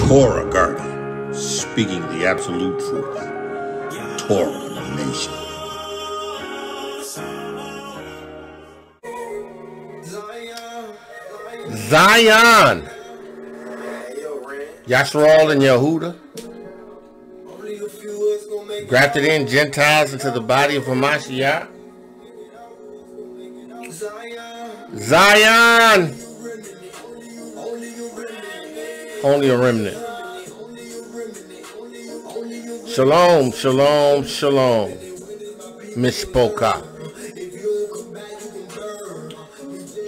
Torah guardian, speaking the absolute truth. Torah nation. Zion. Yasharal and Yahudah. Grafted in Gentiles into the body of Hamashiach. Zion. Only a remnant. Shalom, shalom, shalom. Mishpoka.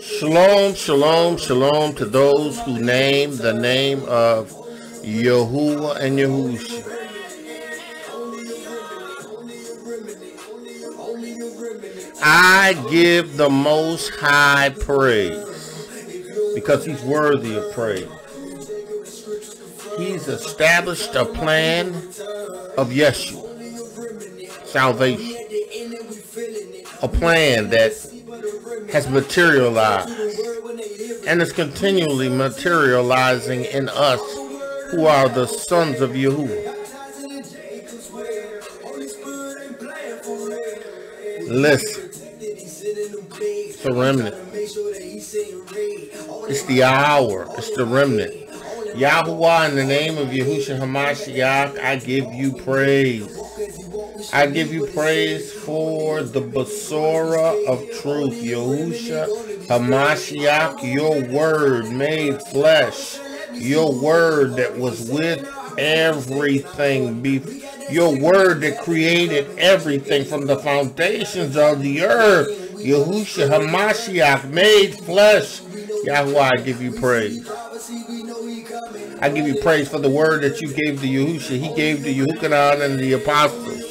Shalom, shalom, shalom to those who name the name of Yahuah and Yahusha. I give the Most High praise because he's worthy of praise. He's established a plan of yeshu, salvation, a plan that has materialized and is continually materializing in us who are the sons of Yahuah. Listen, it's the remnant. It's the hour. It's the remnant. Yahuah, in the name of Yahusha Hamashiach, I give you praise. I give you praise for the Basora of truth, Yahusha Hamashiach, your word made flesh, your word that was with everything, your word that created everything from the foundations of the earth. Yahusha Hamashiach made flesh. Yahuah, I give you praise. I give you praise for the word that you gave to Yahusha. He gave to Yahukanan and the apostles.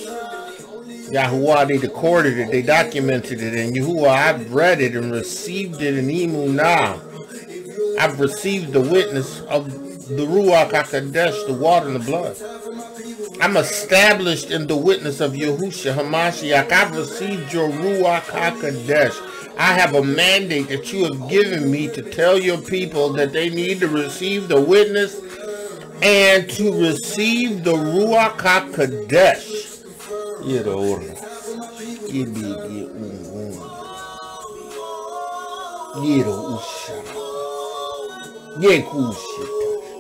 Yahuah, they recorded it, they documented it, and Yahuah, I've read it and received it in Emunah. I've received the witness of the Ruach Ha'Qodesh, the water and the blood. I'm established in the witness of Yahusha Hamashiach. I've received your Ruach Ha'Qodesh. I have a mandate that you have given me to tell your people that they need to receive the witness and to receive the Ruach HaQodesh.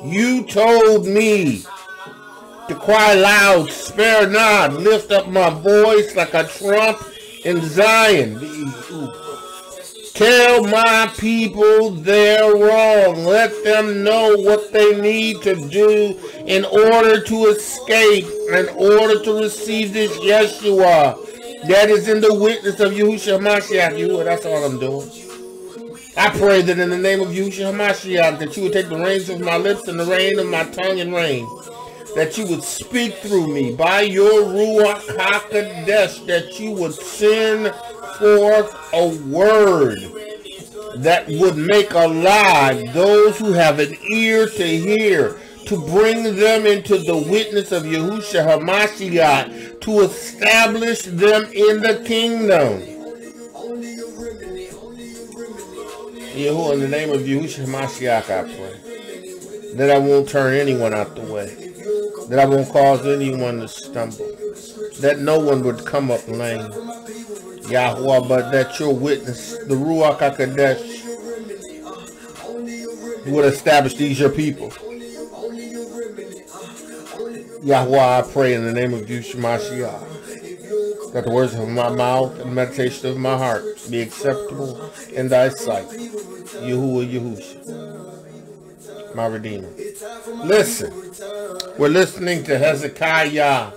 You told me to cry loud, spare not, lift up my voice like a trump in Zion. Tell my people they're wrong. Let them know what they need to do in order to escape, in order to receive this Yeshua that is in the witness of Yahusha Hamashiach. Yahuah, that's all I'm doing. I pray that in the name of Yahusha Hamashiach that you would take the reins of my lips and the rein of my tongue and rein. That you would speak through me by your Ruach HaQodesh, that you would send forth a word that would make alive those who have an ear to hear, to bring them into the witness of Yahusha Hamashiach, to establish them in the kingdom. Yahuah, in the name of Yahusha Hamashiach, I pray that I won't turn anyone out the way, that I won't cause anyone to stumble, that no one would come up lame, Yahuah, but that your witness, the Ruach HaQodesh, would establish these your people. Yahuah, I pray in the name of Yahusha Hamashiach that the words of my mouth and the meditation of my heart be acceptable in thy sight. Yahuah, Yahusha, my Redeemer. Listen, we're listening to Hezekiah.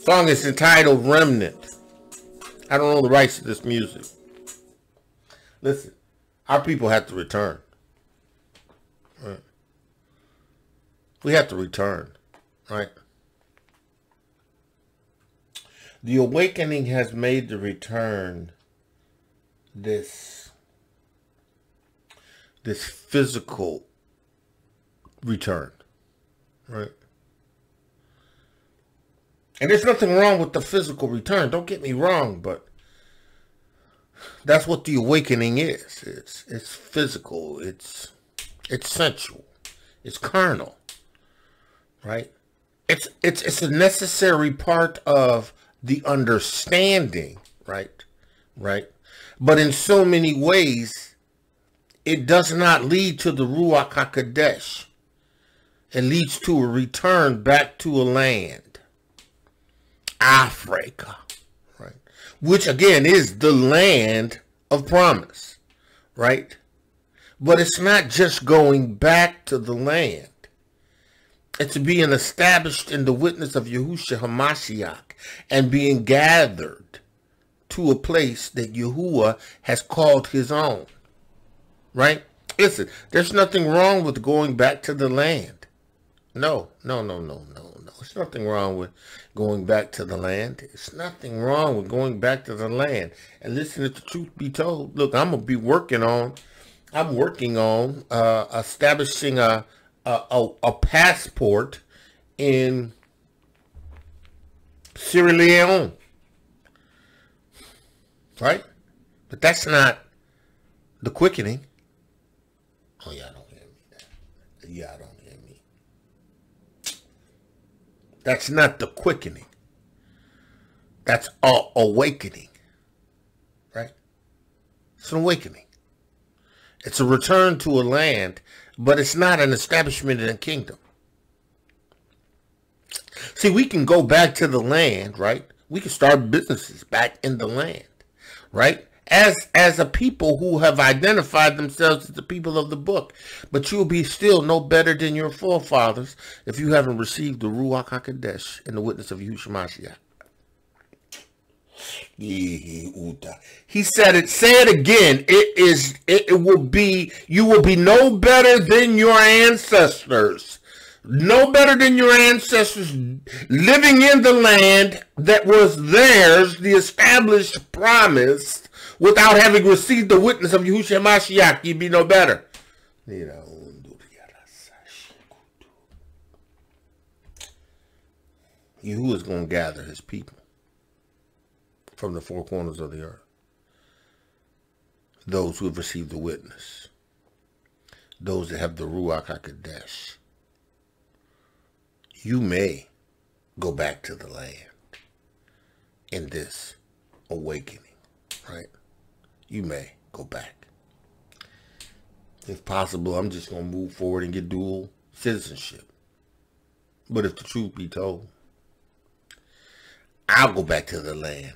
Song is entitled Remnant. I don't own the rights to this music. Listen, our people have to return. Right? We have to return, right? The awakening has made the return this physical return, right? And there's nothing wrong with the physical return. Don't get me wrong, but That's what the awakening is. It's physical. It's sensual. It's carnal. Right? It's a necessary part of the understanding, right? Right? But in so many ways, it does not lead to the Ruach Ha'Qodesh. It leads to a return back to a land, Africa, right? Which again is the land of promise, right? But it's not just going back to the land. It's being established in the witness of Yahusha HaMashiach and being gathered to a place that Yahuah has called his own. Right? Listen, there's nothing wrong with going back to the land. No. There's nothing wrong with going back to the land. There's nothing wrong with going back to the land. And listen, if the truth be told, look, I'm working on establishing a passport in Sierra Leone. Right? But that's not the quickening. Oh, y'all don't hear me. Y'all don't hear me. That's not the quickening. That's awakening. Right? It's an awakening. It's a return to a land, but it's not an establishment in a kingdom. See, we can go back to the land, right? We can start businesses back in the land, right? As a people who have identified themselves as the people of the book. But you'll be still no better than your forefathers if you haven't received the Ruach Ha'Qodesh and the witness of Yahushua Mashiach. He said it. Say it again. You will be no better than your ancestors. No better than your ancestors living in the land that was theirs, the established promise, without having received the witness of Yahushua Mashiach. You'd be no better. Yahuwah is going to gather his people from the four corners of the earth. Those who have received the witness. Those that have the Ruach Ha'Qodesh. You may go back to the land in this awakening, right? You may go back. If possible, I'm just going to move forward and get dual citizenship. But if the truth be told, I'll go back to the land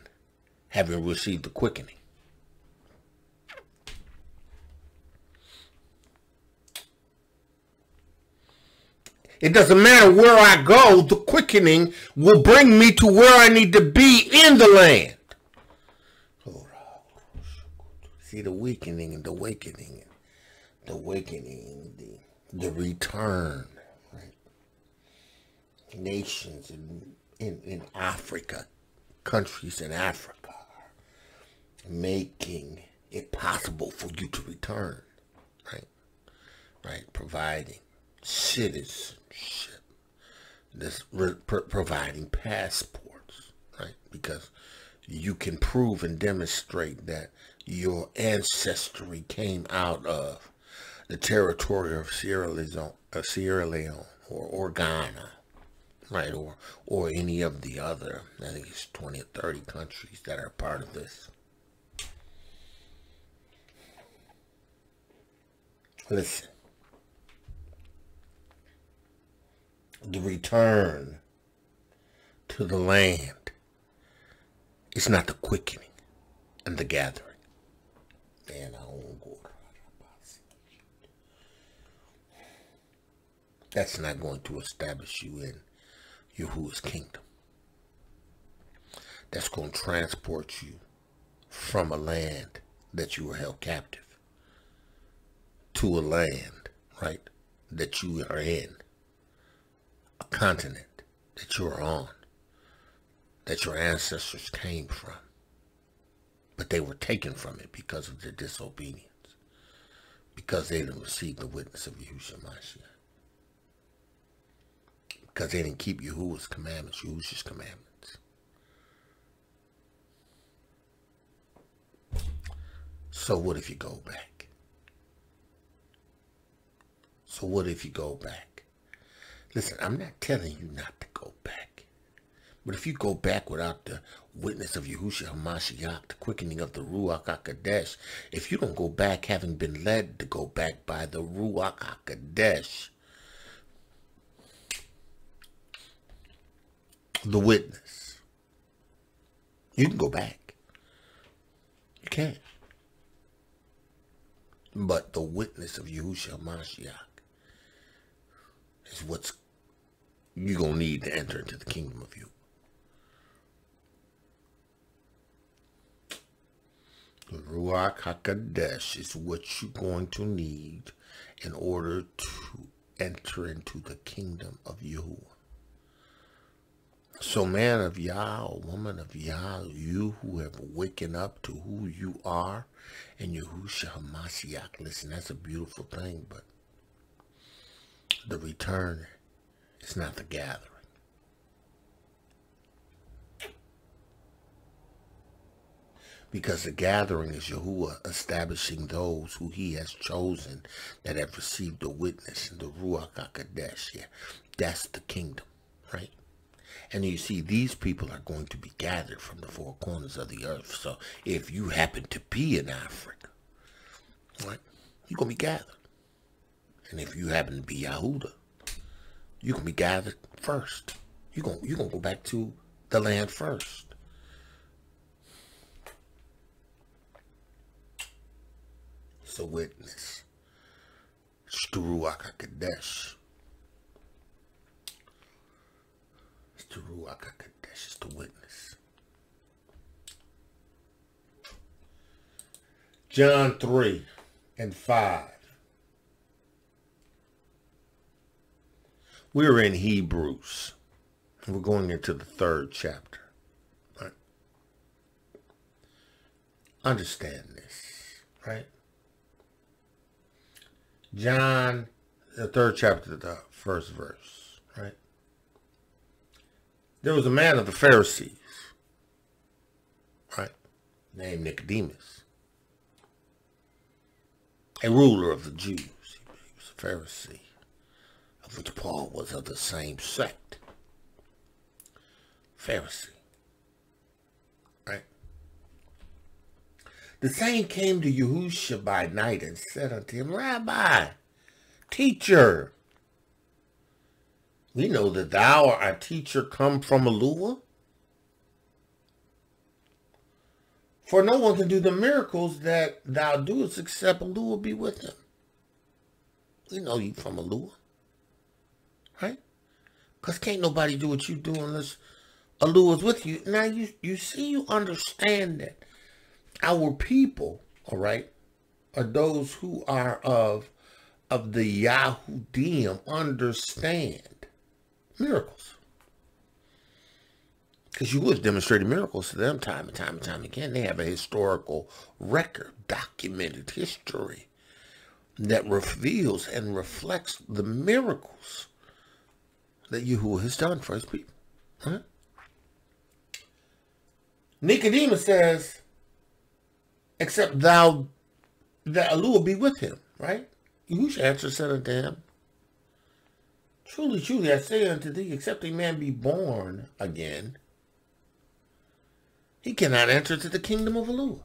having received the quickening. It doesn't matter where I go, the quickening will bring me to where I need to be in the land. See, the weakening and the awakening, the return, right? Nations in Africa, countries in Africa, making it possible for you to return, right? Right, providing citizenship, this providing passports, right? Because you can prove and demonstrate that your ancestry came out of the territory of Sierra Leone or Ghana, right? Or any of the other, I think it's 20 or 30 countries that are part of this. Listen. The return to the land is not the quickening and the gathering. Man, I won't go. That's not going to establish you in Yahuwah's kingdom. That's going to transport you from a land that you were held captive to a land, right, that you are in. A continent that you are on, that your ancestors came from, but they were taken from it because of their disobedience, because they didn't receive the witness of Yahusha Mashiach, because they didn't keep Yahuwah's commandments, Yahusha's commandments. So what if you go back? So what if you go back? Listen, I'm not telling you not to go back. But if you go back without the witness of Yahushua HaMashiach, the quickening of the Ruach Ha'Qodesh, if you don't go back having been led to go back by the Ruach Ha'Qodesh, the witness, you can go back. You can. But the witness of Yahushua HaMashiach is what's you're going to need to enter into the kingdom of you. The Ruach HaQodesh is what you're going to need in order to enter into the kingdom of Yahuah. So man of Yah, or woman of Yah, you who have waken up to who you are and Yahushua HaMashiach, listen, that's a beautiful thing, but the return is not the gathering. Because the gathering is Yahuah establishing those who he has chosen that have received the witness in the Ruach HaQodesh. Yeah, that's the kingdom, right? And you see, these people are going to be gathered from the four corners of the earth. So if you happen to be in Africa, right, you're going to be gathered. And if you happen to be Yahudah, you're going to be gathered first. You're going to go back to the land first. It's a witness. It's the Ruach HaQodesh. It's the Ruach HaQodesh. It's the witness. John 3:5. We're in Hebrews. We're going into the 3rd chapter. Right? Understand this, right? John, the 3rd chapter, the 1st verse, right? There was a man of the Pharisees, right, named Nicodemus, a ruler of the Jews. He was a Pharisee, of which Paul was of the same sect. Pharisee, right? The same came to Yahusha by night and said unto him, Rabbi, teacher, we know that thou art our teacher come from Elohiym. For no one can do the miracles that thou doest except Elohiym be with him. We know you from Elohiym, right? Because can't nobody do what you do unless Elohiym is with you. Now you see, you understand that our people, all right, are those who are of the Yahudim, understand miracles. Because you was demonstrating miracles to them time and time and time again. They have a historical record, documented history that reveals and reflects the miracles that Yahuah has done for his people. Right? Nicodemus says, except thou, that Elohiym be with him, right? Yahusha answered, said unto him, truly, truly, I say unto thee, except a man be born again, he cannot enter to the kingdom of Elohiym.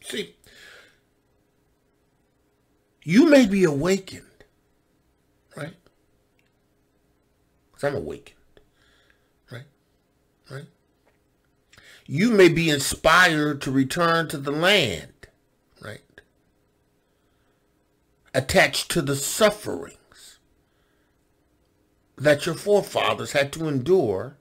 See, you may be awakened, right? Because I'm awakened, right? Right? You may be inspired to return to the land, right? Attached to the sufferings that your forefathers had to endure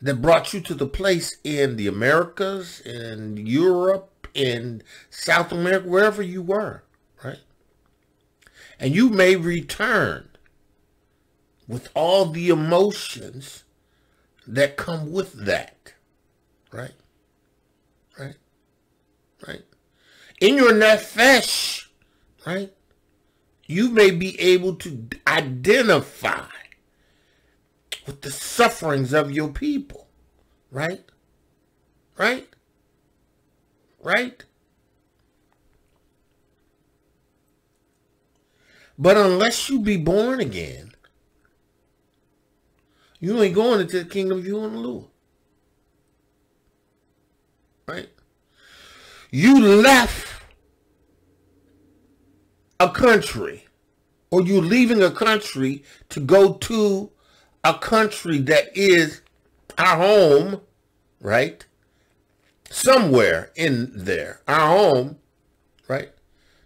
that brought you to the place in the Americas, in Europe, in South America, wherever you were, right? And you may return with all the emotions that come with that. Right? Right? Right? In your nefesh, right? You may be able to identify with the sufferings of your people. Right? Right? right? But unless you be born again, you ain't going into the kingdom of Yahuah and Elohiym. Right? You left a country, or you leaving a country to go to a country that is our home, right? Somewhere in there, our home, right?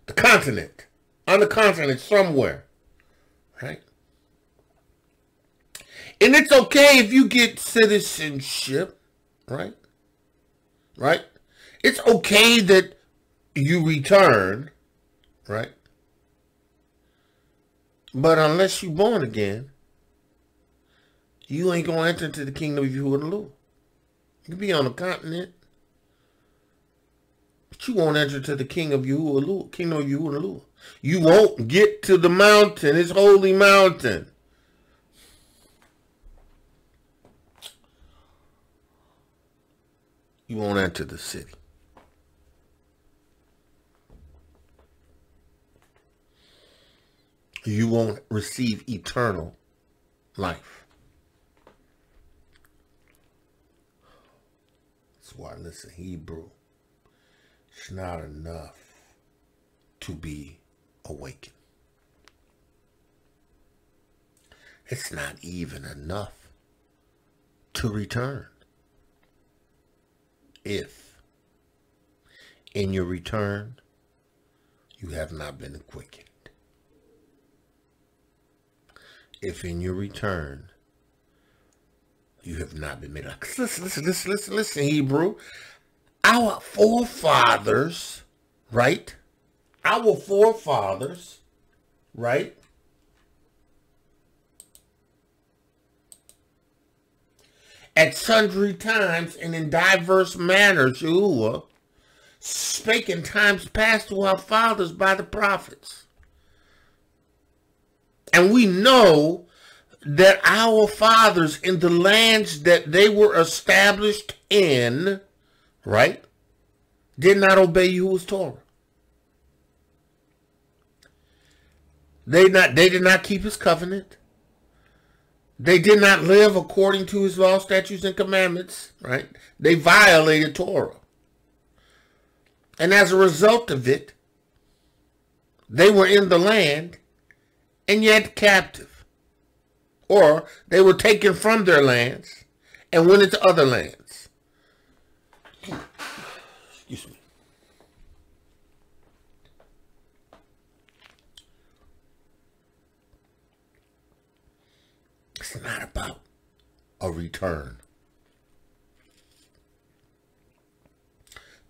The continent, on the continent somewhere, right? And it's okay if you get citizenship, right? Right? It's okay that you return, right? But unless you're born again, you ain't going to enter into the kingdom of Yahuah and Elohiym. You can be on the continent, but you won't enter into the kingdom of Yahuah and Elohiym. You won't get to the mountain, his holy mountain. You won't enter the city. You won't receive eternal life. That's why, listen, Hebrew, it's not enough to be awakened. It's not even enough to return. If in your return you have not been quickened. If in your return you have not been made. Listen, Hebrew. Our forefathers, right? Our forefathers, right? At sundry times and in diverse manners, Yahuah spake in times past to our fathers by the prophets. And we know that our fathers in the lands that they were established in, right, did not obey Yahuah's Torah. They did not keep his covenant. They did not live according to his law, statutes, and commandments, right? They violated Torah. And as a result of it, they were in the land and yet captive. Or they were taken from their lands and went into other lands. Excuse me. It's not about a return.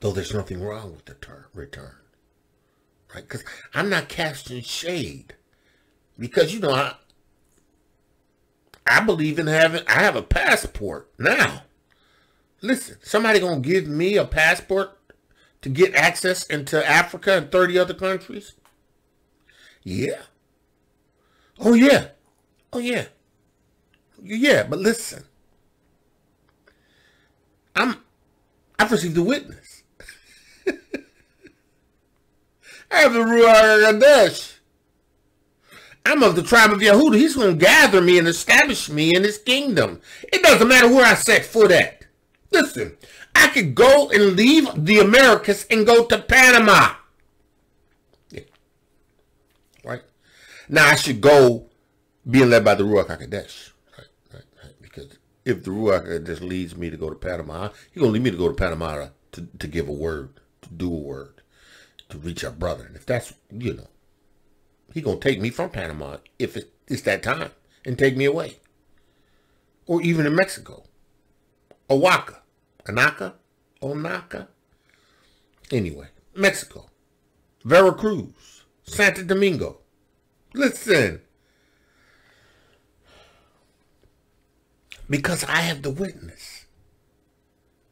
Though there's nothing wrong with the return. Right? Because I'm not casting shade. Because, you know, I believe in I have a passport now. Listen, somebody going to give me a passport to get access into Africa and 30 other countries? Yeah. Oh, yeah. Oh, yeah. Yeah, but listen. I've received a witness. I have the Ruach Ha'Qodesh. I'm of the tribe of Yahudah. He's going to gather me and establish me in his kingdom. It doesn't matter where I set foot at. Listen, I could go and leave the Americas and go to Panama. Yeah. Right? Now I should go being led by the Ruach Ha'Qodesh. Right. Because if the Ruach Ha'Qodesh leads me to go to Panama, he's going to lead me to go to Panama to give a word, to do a word, to reach our brother. And if that's, you know, he's going to take me from Panama if it's that time and take me away. Or even in Mexico. Oaxaca. Onaka. Anyway, Mexico. Veracruz. Santo Domingo. Listen. Because I have the witness.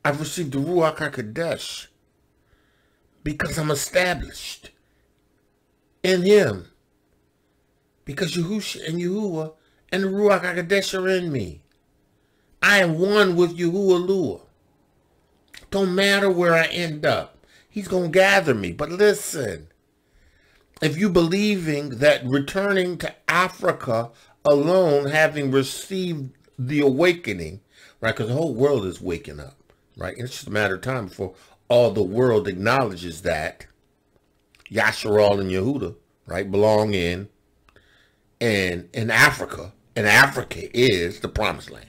I've received the Ruach Ha'Qodesh. Because I'm established in him. Because Yahusha and Yahuah and the Ruach Ha'Qodesh are in me. I am one with Yahuah Elohiym. Don't matter where I end up. He's going to gather me. But listen, if you believing that returning to Africa alone, having received the awakening, right? Because the whole world is waking up, right? And it's just a matter of time before all the world acknowledges that Yasharal and Yahudah, right, belong in Africa. And Africa is the promised land.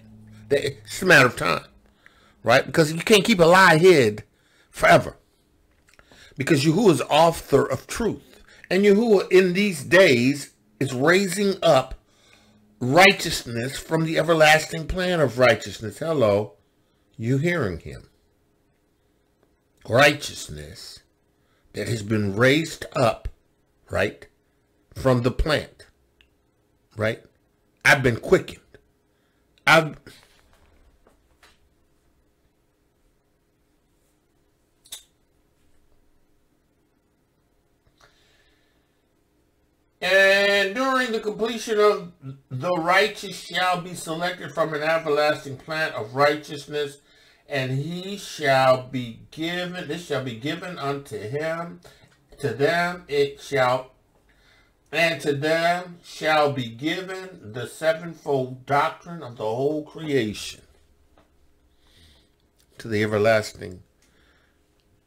It's just a matter of time, right? Because you can't keep a lie hid forever. Because Yahuwah is author of truth. And Yahuwah in these days is raising up righteousness from the everlasting plan of righteousness. Hello, you hearing him? Righteousness that has been raised up, right, from the plant, right? I've been quickened. And during the completion of the righteous shall be selected from an everlasting plant of righteousness, and he shall be given, this shall be given unto him, to them it shall, and to them shall be given the sevenfold doctrine of the whole creation. To the everlasting,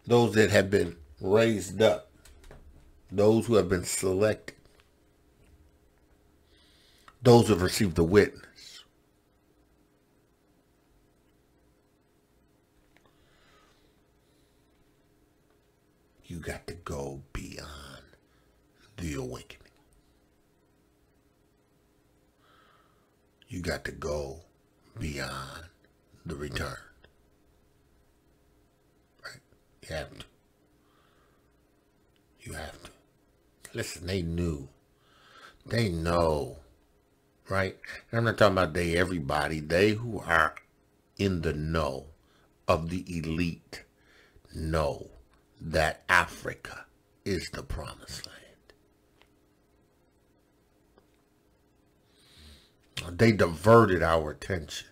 those that have been raised up, those who have been selected, those who have received the witness. You got to go beyond the awakening. You got to go beyond the return. Right? You have to. You have to. Listen, they knew. They know. Right? And I'm not talking about they, everybody. They who are in the know of the elite know that Africa is the promised land. They diverted our attention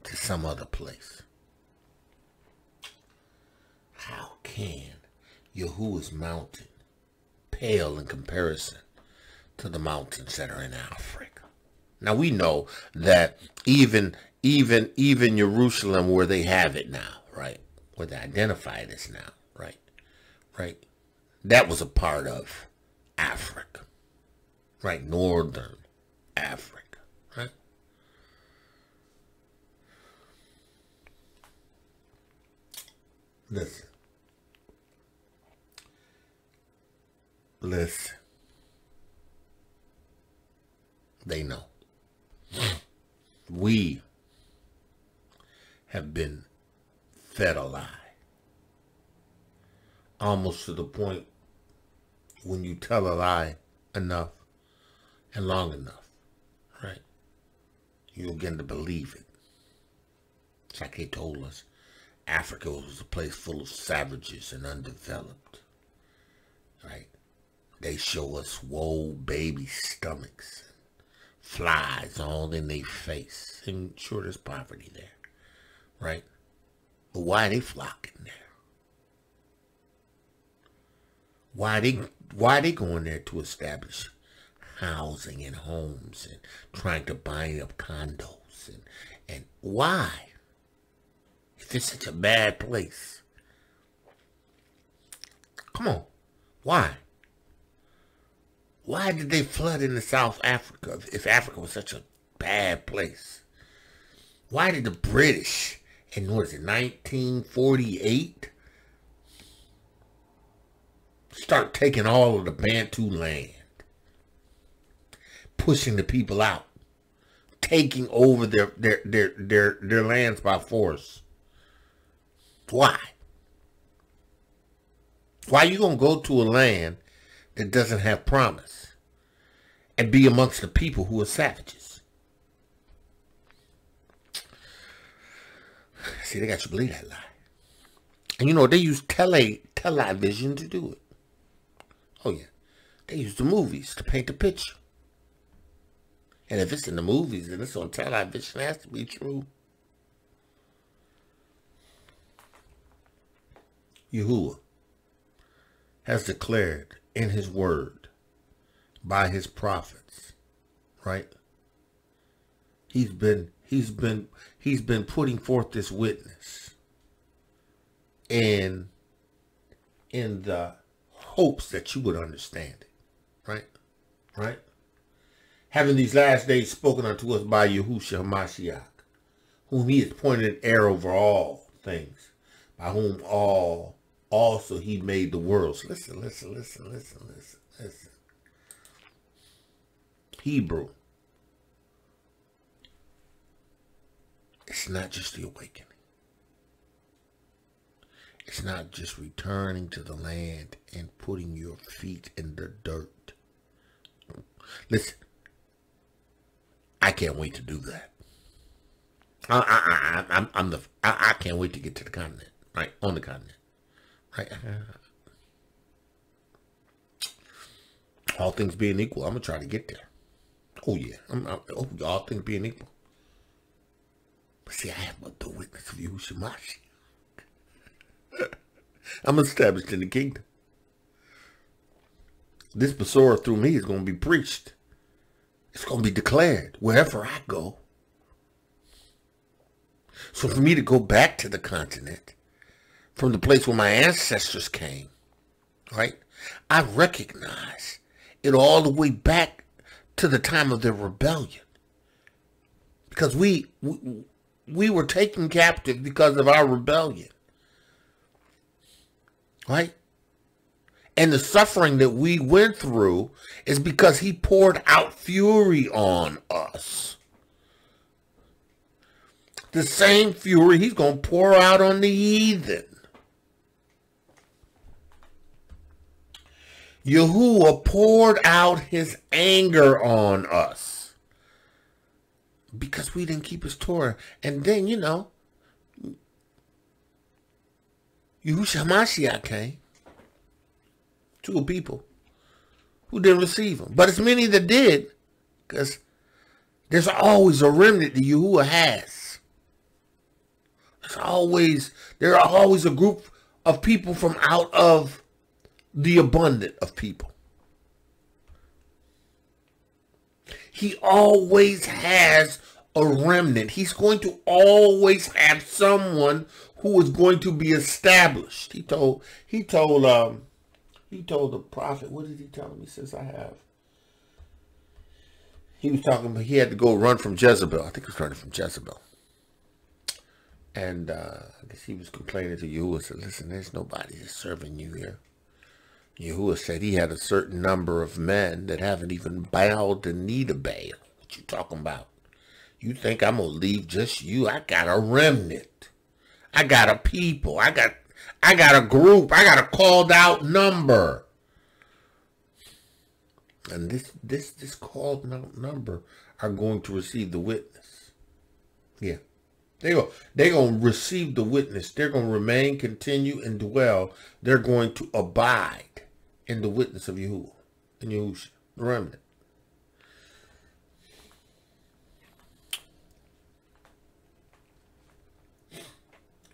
to some other place. How can Yahuwah's mountain pale in comparison to the mountains that are in Africa? Now we know that even Jerusalem, where they have it now, right, where they identify it as now, right, that was a part of Africa, right, northern Africa, right. Listen. They know. We have been fed a lie. Almost to the point when you tell a lie enough and long enough, right, you'll begin to believe it. It's like they told us Africa was a place full of savages and undeveloped, right? They show us woe baby stomachs, flies all in their face. And sure, there's poverty there, right? But why are they flocking there? Why are they going there to establish housing and homes and trying to buy up condos? And why? If it's such a bad place. Come on. Why? Why did they flood into South Africa if Africa was such a bad place? Why did the British in, 1948 start taking all of the Bantu land, pushing the people out, taking over their lands by force? Why? Why are you going to go to a land that doesn't have promise and be amongst the people who are savages? See, they got you believe that lie. And you know, they use television to do it. Oh yeah. They use the movies to paint the picture. And if it's in the movies and it's on television, it has to be true. Yahuwah has declared in his word by his prophets, right? He's been putting forth this witness in the hopes that you would understand it, right? Right? Having these last days spoken unto us by Yahusha HaMashiach, whom he has pointed an heir over all things, by whom all also he made the worlds. Listen. Hebrew. It's not just the awakening. It's not just returning to the land and putting your feet in the dirt. Listen, I can't wait to do that. I can't wait to get to the continent, right? On the continent, right? All things being equal, I'm gonna try to get there. Oh yeah, all things being equal. But see, I have the witness of Yahushua. I'm established in the kingdom. This Besorah through me is going to be preached. It's going to be declared wherever I go. So for me to go back to the continent, from the place where my ancestors came, right? I recognize it all the way back to the time of their rebellion. Because we were taken captive because of our rebellion. Right? And the suffering that we went through is because he poured out fury on us. The same fury he's going to pour out on the heathen. Yahuah poured out his anger on us because we didn't keep his Torah. And then, you know, Yahushua HaMashiach came to a people who didn't receive him. But as many that did, because there's always a remnant that Yahuah has. There are always a group of people from out of the abundant of people. He always has a remnant. He's going to always have someone who is going to be established. He told the prophet, what did he tell him? He says, he was talking about he had to go run from Jezebel. I think he was running from Jezebel. And I guess he was complaining to Yahuah, said, listen, there's nobody that's serving you here. Yahuah said he had a certain number of men that haven't even bowed the knee to Baal. What you talking about? You think I'm going to leave just you? I got a remnant. I got a people. I got a group. I got a called out number. And this called out number are going to receive the witness. Yeah. They're going to receive the witness. They're going to remain, continue, and dwell. They're going to abide in the witness of Yahuah and Yahusha, the remnant.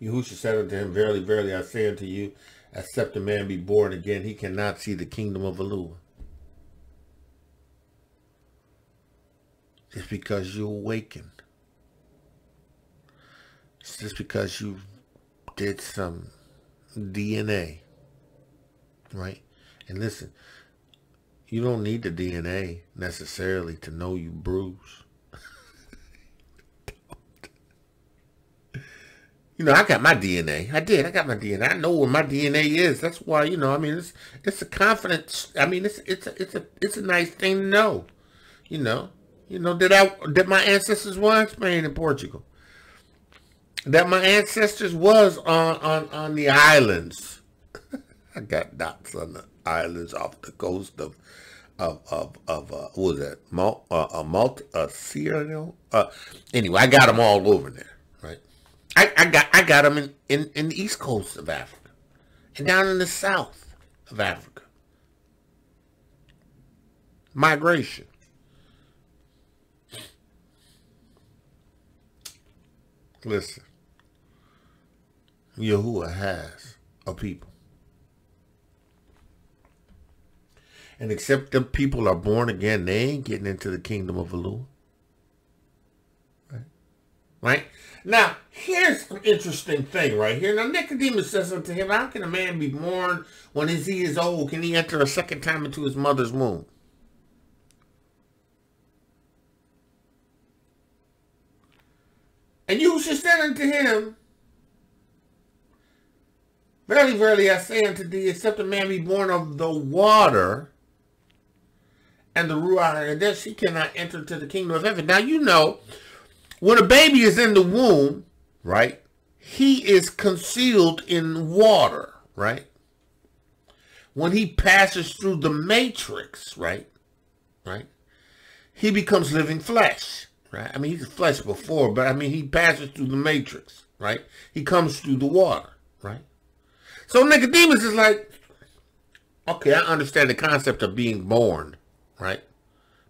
Yahusha said unto him, verily, verily, I say unto you, except a man be born again, he cannot see the kingdom of Elohiym. Just because you awakened. It's just because you did some DNA. Right? And listen, you don't need the DNA necessarily to know you bruise. You know, I got my DNA. I got my DNA. I know where my DNA is. That's why, you know, I mean, it's a confidence. I mean, it's a nice thing to know. You know, that my ancestors were in Spain and Portugal. That my ancestors was on the islands. I got dots on the islands off the coast of what was that? Sierra. Anyway, I got them all over there, right? I got them in the east coast of Africa and down in the south of Africa. Migration. Listen, Yahuah has a people. And except the people are born again, they ain't getting into the kingdom of Elohiym. Right? Now, here's an interesting thing right here. Now, Nicodemus says unto him, how can a man be born when he is old? Can he enter a second time into his mother's womb? And Yahusha said unto him, verily, verily, I say unto thee, except a man be born of the water and the Ruach Ha'Qodesh, he cannot enter into the kingdom of heaven. Now, you know, when a baby is in the womb, right, he is concealed in water, right? When he passes through the matrix, right, he becomes living flesh, right? I mean, he's flesh before, but I mean, he passes through the matrix, right? He comes through the water, right? So Nicodemus is like, okay, I understand the concept of being born, right?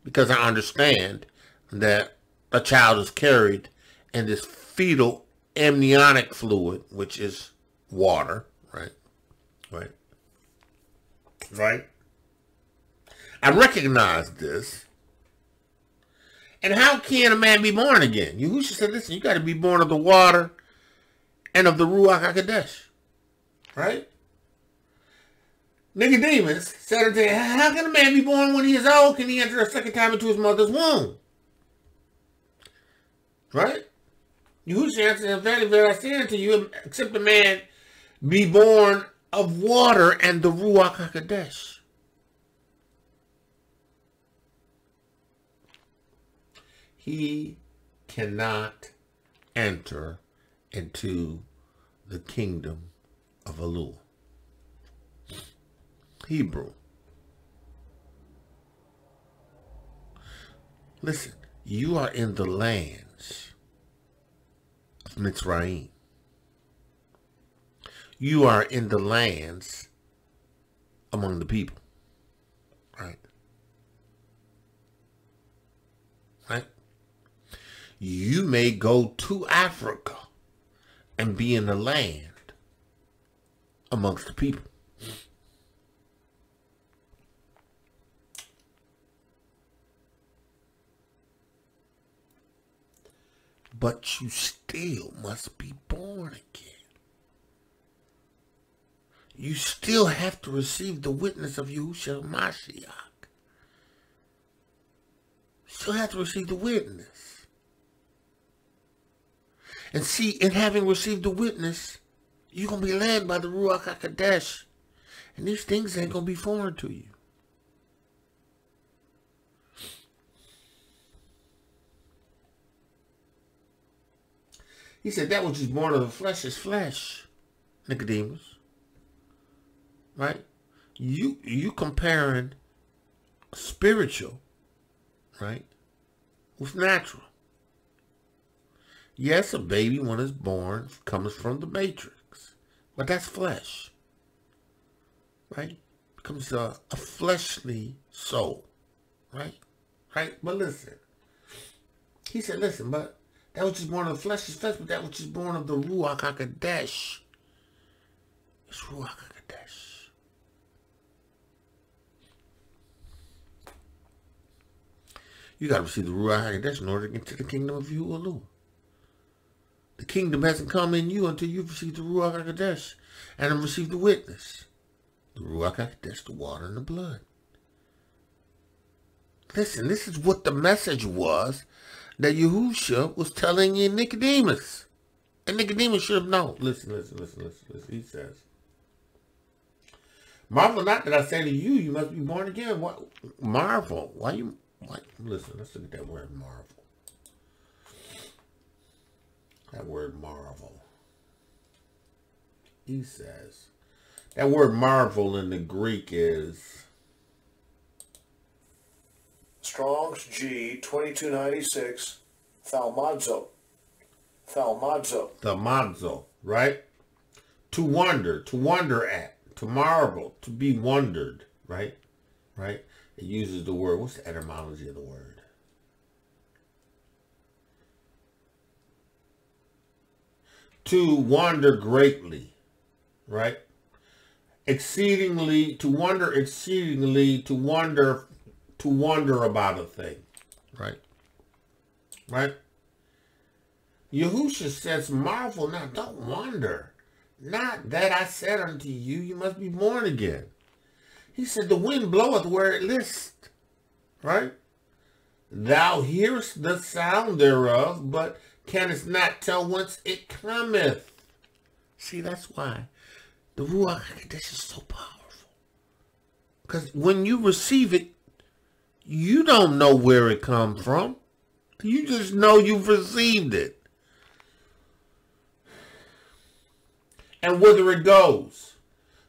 Because I understand that a child is carried in this fetal amniotic fluid, which is water, right? I recognize this. And how can a man be born again? Yahusha said, listen, you got to be born of the water and of the Ruach Ha'Qodesh, right? Nicodemus said unto him, how can a man be born when he is old? Can he enter a second time into his mother's womb? Right? Yahusha answered him, verily, verily, I say unto you, except a man be born of water and the Ruach Ha'Qodesh, he cannot enter into the kingdom of Elohiym. Hebrew. Listen, you are in the lands of IVRIYM. You are in the lands among the people. Right? Right? You may go to Africa and be in the land amongst the people. But you still must be born again. You still have to receive the witness of Yahusha Mashiach. Still have to receive the witness. And see, in having received the witness, you're going to be led by the Ruach Ha'Qodesh. And these things ain't going to be foreign to you. He said, that which is born of the flesh is flesh, Nicodemus. Right? You comparing spiritual, right, with natural. Yes, a baby when it's born comes from the matrix, but that's flesh, right? Becomes a fleshly soul, right? Right? But listen, he said, listen, but that which is born of the flesh is flesh, but that which is born of the Ruach Ha'Qodesh is Ruach Ha'Qodesh. You got to receive the Ruach Ha'Qodesh in order to get to the kingdom of Yahuah. The kingdom hasn't come in you until you've received the Ruach Ha'Qodesh and have received the witness. The Ruach Ha'Qodesh, the water and the blood. Listen, this is what the message was that Yahusha was telling in Nicodemus. And Nicodemus should have known. Listen. He says, marvel not that I say to you, you must be born again. What? Marvel. Why? Listen, let's look at that word marvel. That word marvel. He says, that word marvel in the Greek is Strong's G 2296, thalmazo. Thalmazo, right? To wonder at, to marvel, to be wondered, right? Right? It uses the word, what's the etymology of the word? To wonder greatly, right? exceedingly, to wonder about a thing. Right? Right? Yahusha says, marvel not, don't wonder. Not that I said unto you, you must be born again. He said, the wind bloweth where it list. Right? Thou hearest the sound thereof, but canst not tell whence it cometh. See, that's why the Ruach Ha'Qodesh is so powerful. Because when you receive it, you don't know where it comes from. You just know you've received it. And whither it goes.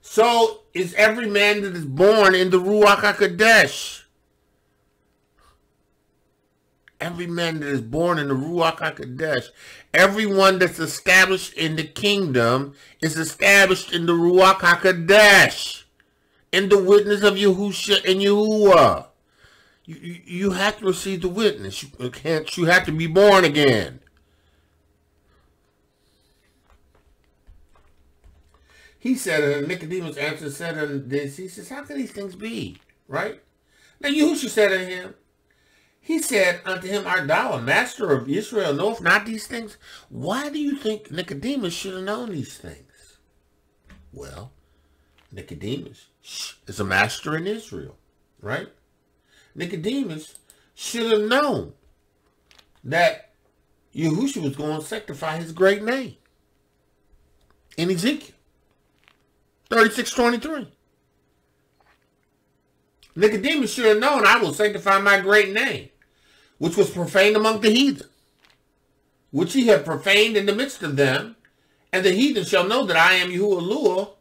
So is every man that is born in the Ruach Ha'Qodesh. Every man that is born in the Ruach Ha'Qodesh. Everyone that's established in the kingdom is established in the Ruach Ha'Qodesh. In the witness of Yahusha and Yahuah. You have to receive the witness. You have to be born again. He said, Nicodemus answered, said unto this, he says, how can these things be? Right? Now Yahusha said unto him, he said unto him, art thou a master of Israel, knowest not these things? Why do you think Nicodemus should have known these things? Well, Nicodemus is a master in Israel, right? Nicodemus should have known that Yahusha was going to sanctify his great name in Ezekiel 36:23. Nicodemus should have known, I will sanctify my great name, which was profaned among the heathen, which he had profaned in the midst of them, and the heathen shall know that I am Yahuah,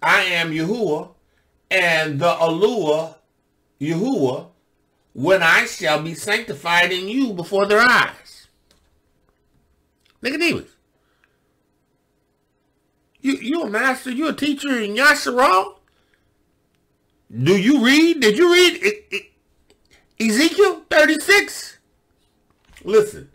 I am Yahuah, and the Yahuah, when I shall be sanctified in you before their eyes. Nicodemus, you a master, you a teacher in Yasharal? Do you read? Did you read Ezekiel 36? Listen,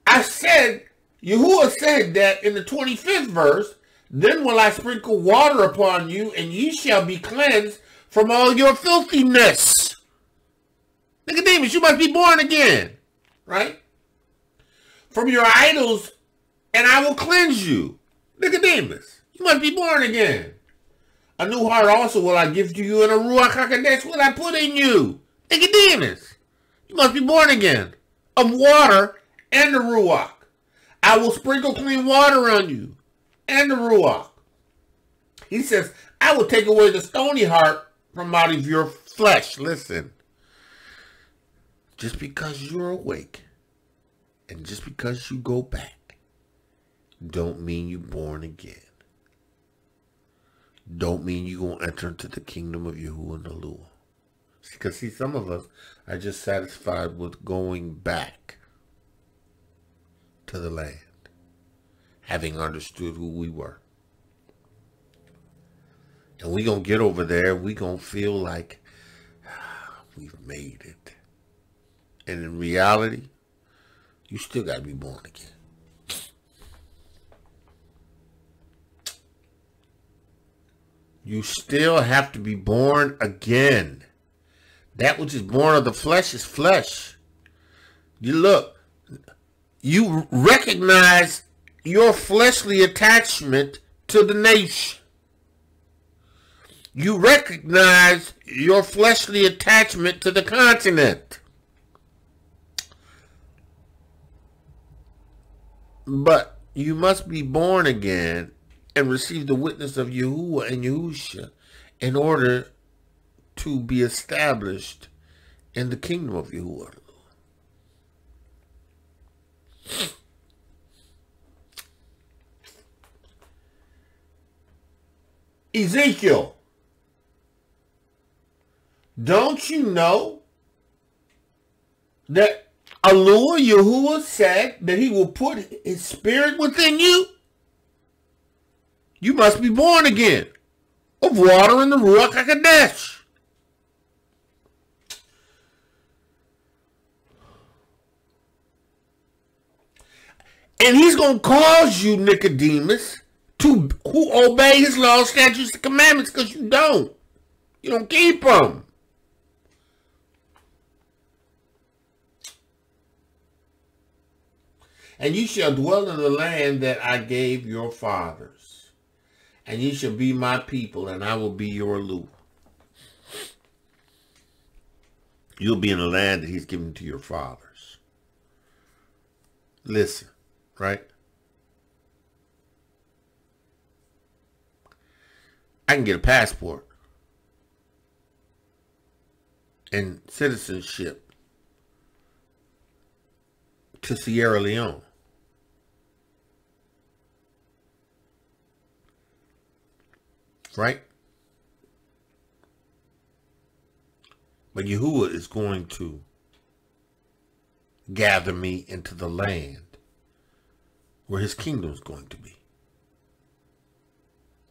I said, Yahuah said that in the 25th verse, then will I sprinkle water upon you, and ye shall be cleansed from all your filthiness. Nicodemus, you must be born again, right? From your idols, and I will cleanse you. Nicodemus, you must be born again. A new heart also will I give to you, and a Ruach Ha'Qodesh will I put in you. Nicodemus, you must be born again. Of water and the Ruach. I will sprinkle clean water on you and the Ruach. He says, I will take away the stony heart from out of your flesh. Listen, just because you're awake and just because you go back don't mean you're born again. Don't mean you're going to enter into the kingdom of Yahuah and Elohiym. Because see, some of us are just satisfied with going back to the land, having understood who we were. And we're going to get over there, we're going to feel like we've made it. And in reality, you still got to be born again. You still have to be born again. That which is born of the flesh is flesh. You look, you recognize your fleshly attachment to the nation. You recognize your fleshly attachment to the continent. But you must be born again and receive the witness of Yahuah and Yahusha in order to be established in the kingdom of Yahuah. Ezekiel, don't you know that Yahuah said that he will put his spirit within you? You must be born again of water and the Ruach Ha'Qodesh. And he's going to cause you, Nicodemus, who obey his laws, statutes, and commandments, because you don't. You don't keep them. And you shall dwell in the land that I gave your fathers. And ye shall be my people, and I will be your Elohiym. You'll be in the land that he's given to your fathers. Listen, right? I can get a passport and citizenship to Sierra Leone. Right? But Yahuah is going to gather me into the land where his kingdom is going to be.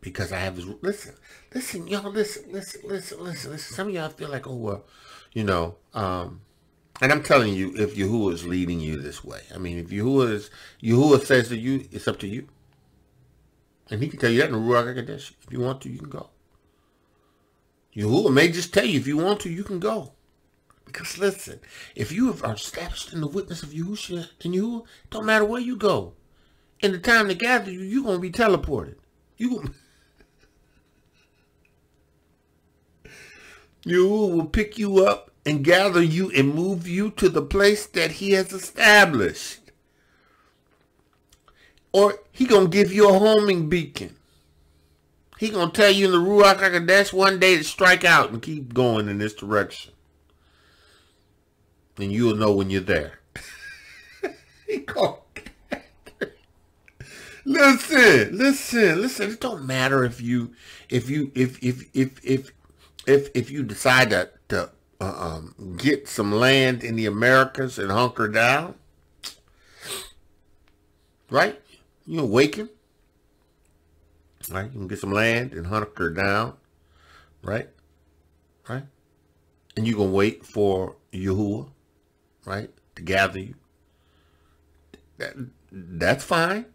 Because I have his, listen, y'all, listen. Some of y'all feel like, oh, well, you know, and I'm telling you, if Yahuah is leading you this way, I mean, if Yahuah says to you, it's up to you. And he can tell you that in the Ruach Ha'Qodesh. If you want to, you can go. Yahuah may just tell you, if you want to, you can go. Because listen, if you are established in the witness of Yahusha and Yahuah, it don't matter where you go. In the time to gather you, you're going to be teleported. Yahuah will pick you up and gather you and move you to the place that he has established. Or he going to give you a homing beacon. He going to tell you in the Ruach Ha'Qodesh one day to strike out and keep going in this direction. And you'll know when you're there. Listen. It don't matter if you decide to get some land in the Americas and hunker down. Right? You awaken. Right? You can get some land and hunker down. Right? Right? And you're going to wait for Yahuah, right, to gather you. That's fine.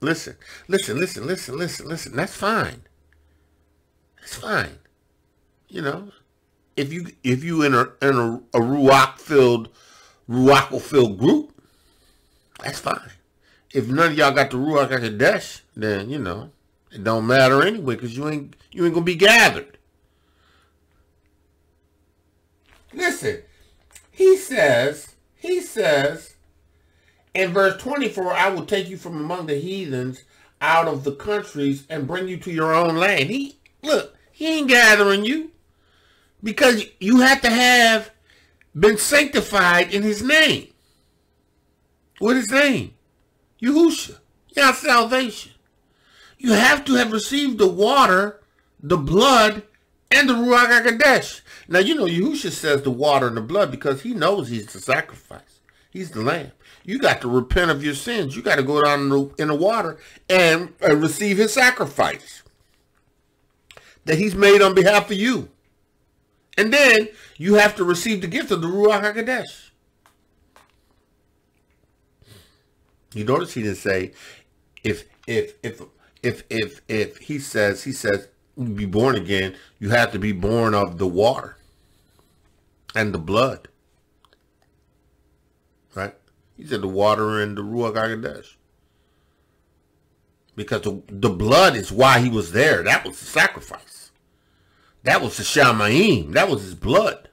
Listen. That's fine. That's fine. You know, if you in a Ruach-filled group, that's fine. If none of y'all got the Ruach Ha'Qodesh, then, you know, it don't matter anyway, because you ain't gonna be gathered. Listen, he says in verse 24, I will take you from among the heathens out of the countries and bring you to your own land. He ain't gathering you because you have to have been sanctified in his name. What is his name? Yahusha, your salvation. You have to have received the water, the blood, and the Ruach Ha'Qodesh. Now, you know, Yahusha says the water and the blood because he knows he's the sacrifice. He's the lamb. You got to repent of your sins. You got to go down in the water and receive his sacrifice that he's made on behalf of you. And then you have to receive the gift of the Ruach Ha'Qodesh. You notice he didn't say if he says you be born again, you have to be born of the water and the blood. Right? He said the water and the Ruach Ha'Qodesh. Because the blood is why he was there. That was the sacrifice. That was the Shamayim. That was his blood.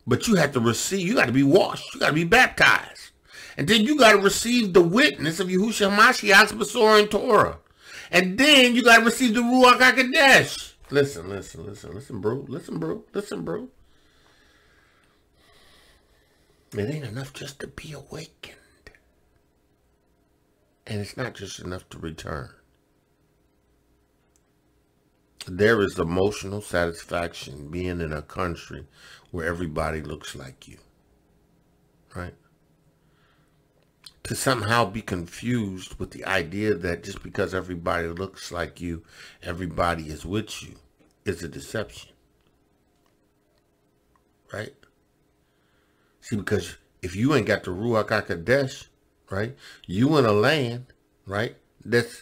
But you have to receive, you got to be washed. You got to be baptized. And then you got to receive the witness of Yahushua Mashiach's Besorah and Torah. And then you got to receive the Ruach Ha'Qodesh. Listen, bro. It ain't enough just to be awakened. And it's not just enough to return. There is emotional satisfaction being in a country where everybody looks like you. Right? To somehow be confused with the idea that just because everybody looks like you, everybody is with you, is a deception. Right? See, because if you ain't got the Ruach Ha'Qodesh, right, you in a land, right, that's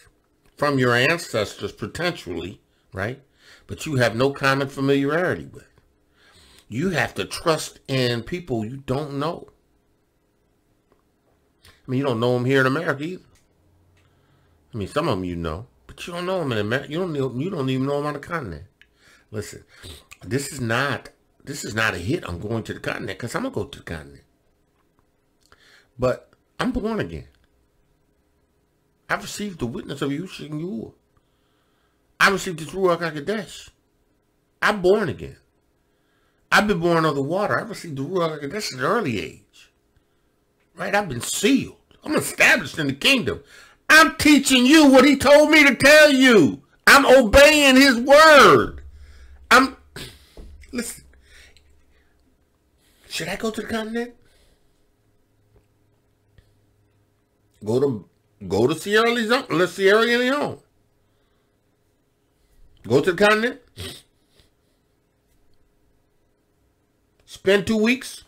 from your ancestors potentially, right? But you have no common familiarity with. You have to trust in people you don't know. I mean, you don't know them here in America either. I mean, some of them you know, but you don't know them in America. You don't even know them on the continent. Listen, this is not a hit on going to the continent, because I'm gonna go to the continent. But I'm born again. I've received the witness of Yahusha and Yahuah. I received this Ruach Ha'Qodesh. I'm born again. I've been born of the water. I received the Ruach Ha'Qodesh at an early age. Right? I've been sealed. I'm established in the kingdom. I'm teaching you what he told me to tell you. I'm obeying his word. Listen. Should I go to the continent? Go to Sierra Leone. Go to the continent. Spend 2 weeks.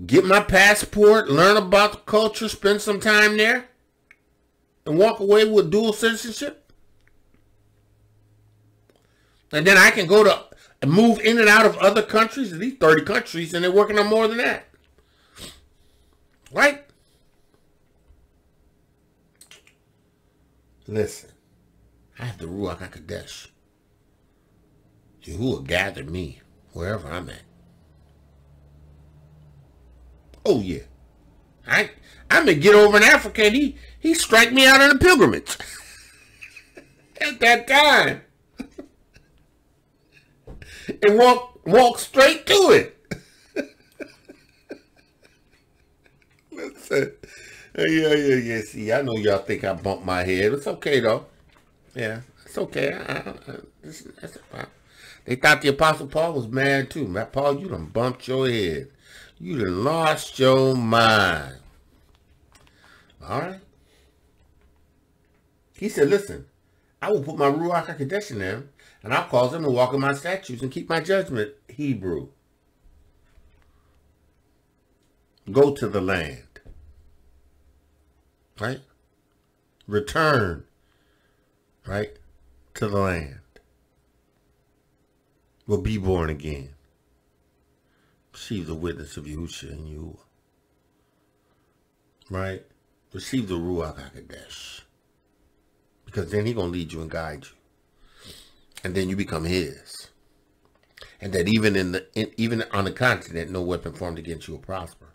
Get my passport, learn about the culture, spend some time there, and walk away with dual citizenship. And then I can go to and move in and out of other countries, at least 30 countries, and they're working on more than that. Right? Listen, I have the Ruach Ha'Qodesh. Yahuah gathered me wherever I'm at. Oh yeah. I'm gonna get over in Africa and he strike me out on a pilgrimage. At that time. And walk straight to it. Listen. Yeah. See, I know y'all think I bumped my head. It's okay though. Yeah, it's okay. That's fine. They thought the Apostle Paul was mad too. Man, Paul, you done bumped your head. You done lost your mind. All right. He said, listen, I will put my Ruach Ha'Qodesh in them, and I'll cause them to walk in my statutes and keep my judgment. Hebrew. Go to the land. Right? Return. Right? To the land. Will be born again. Receive the witness of Yahusha and Yahuah. Right? Receive the Ruach Ha'Qodesh. Because then he's going to lead you and guide you. And then you become his. And that even on the continent, no weapon formed against you will prosper.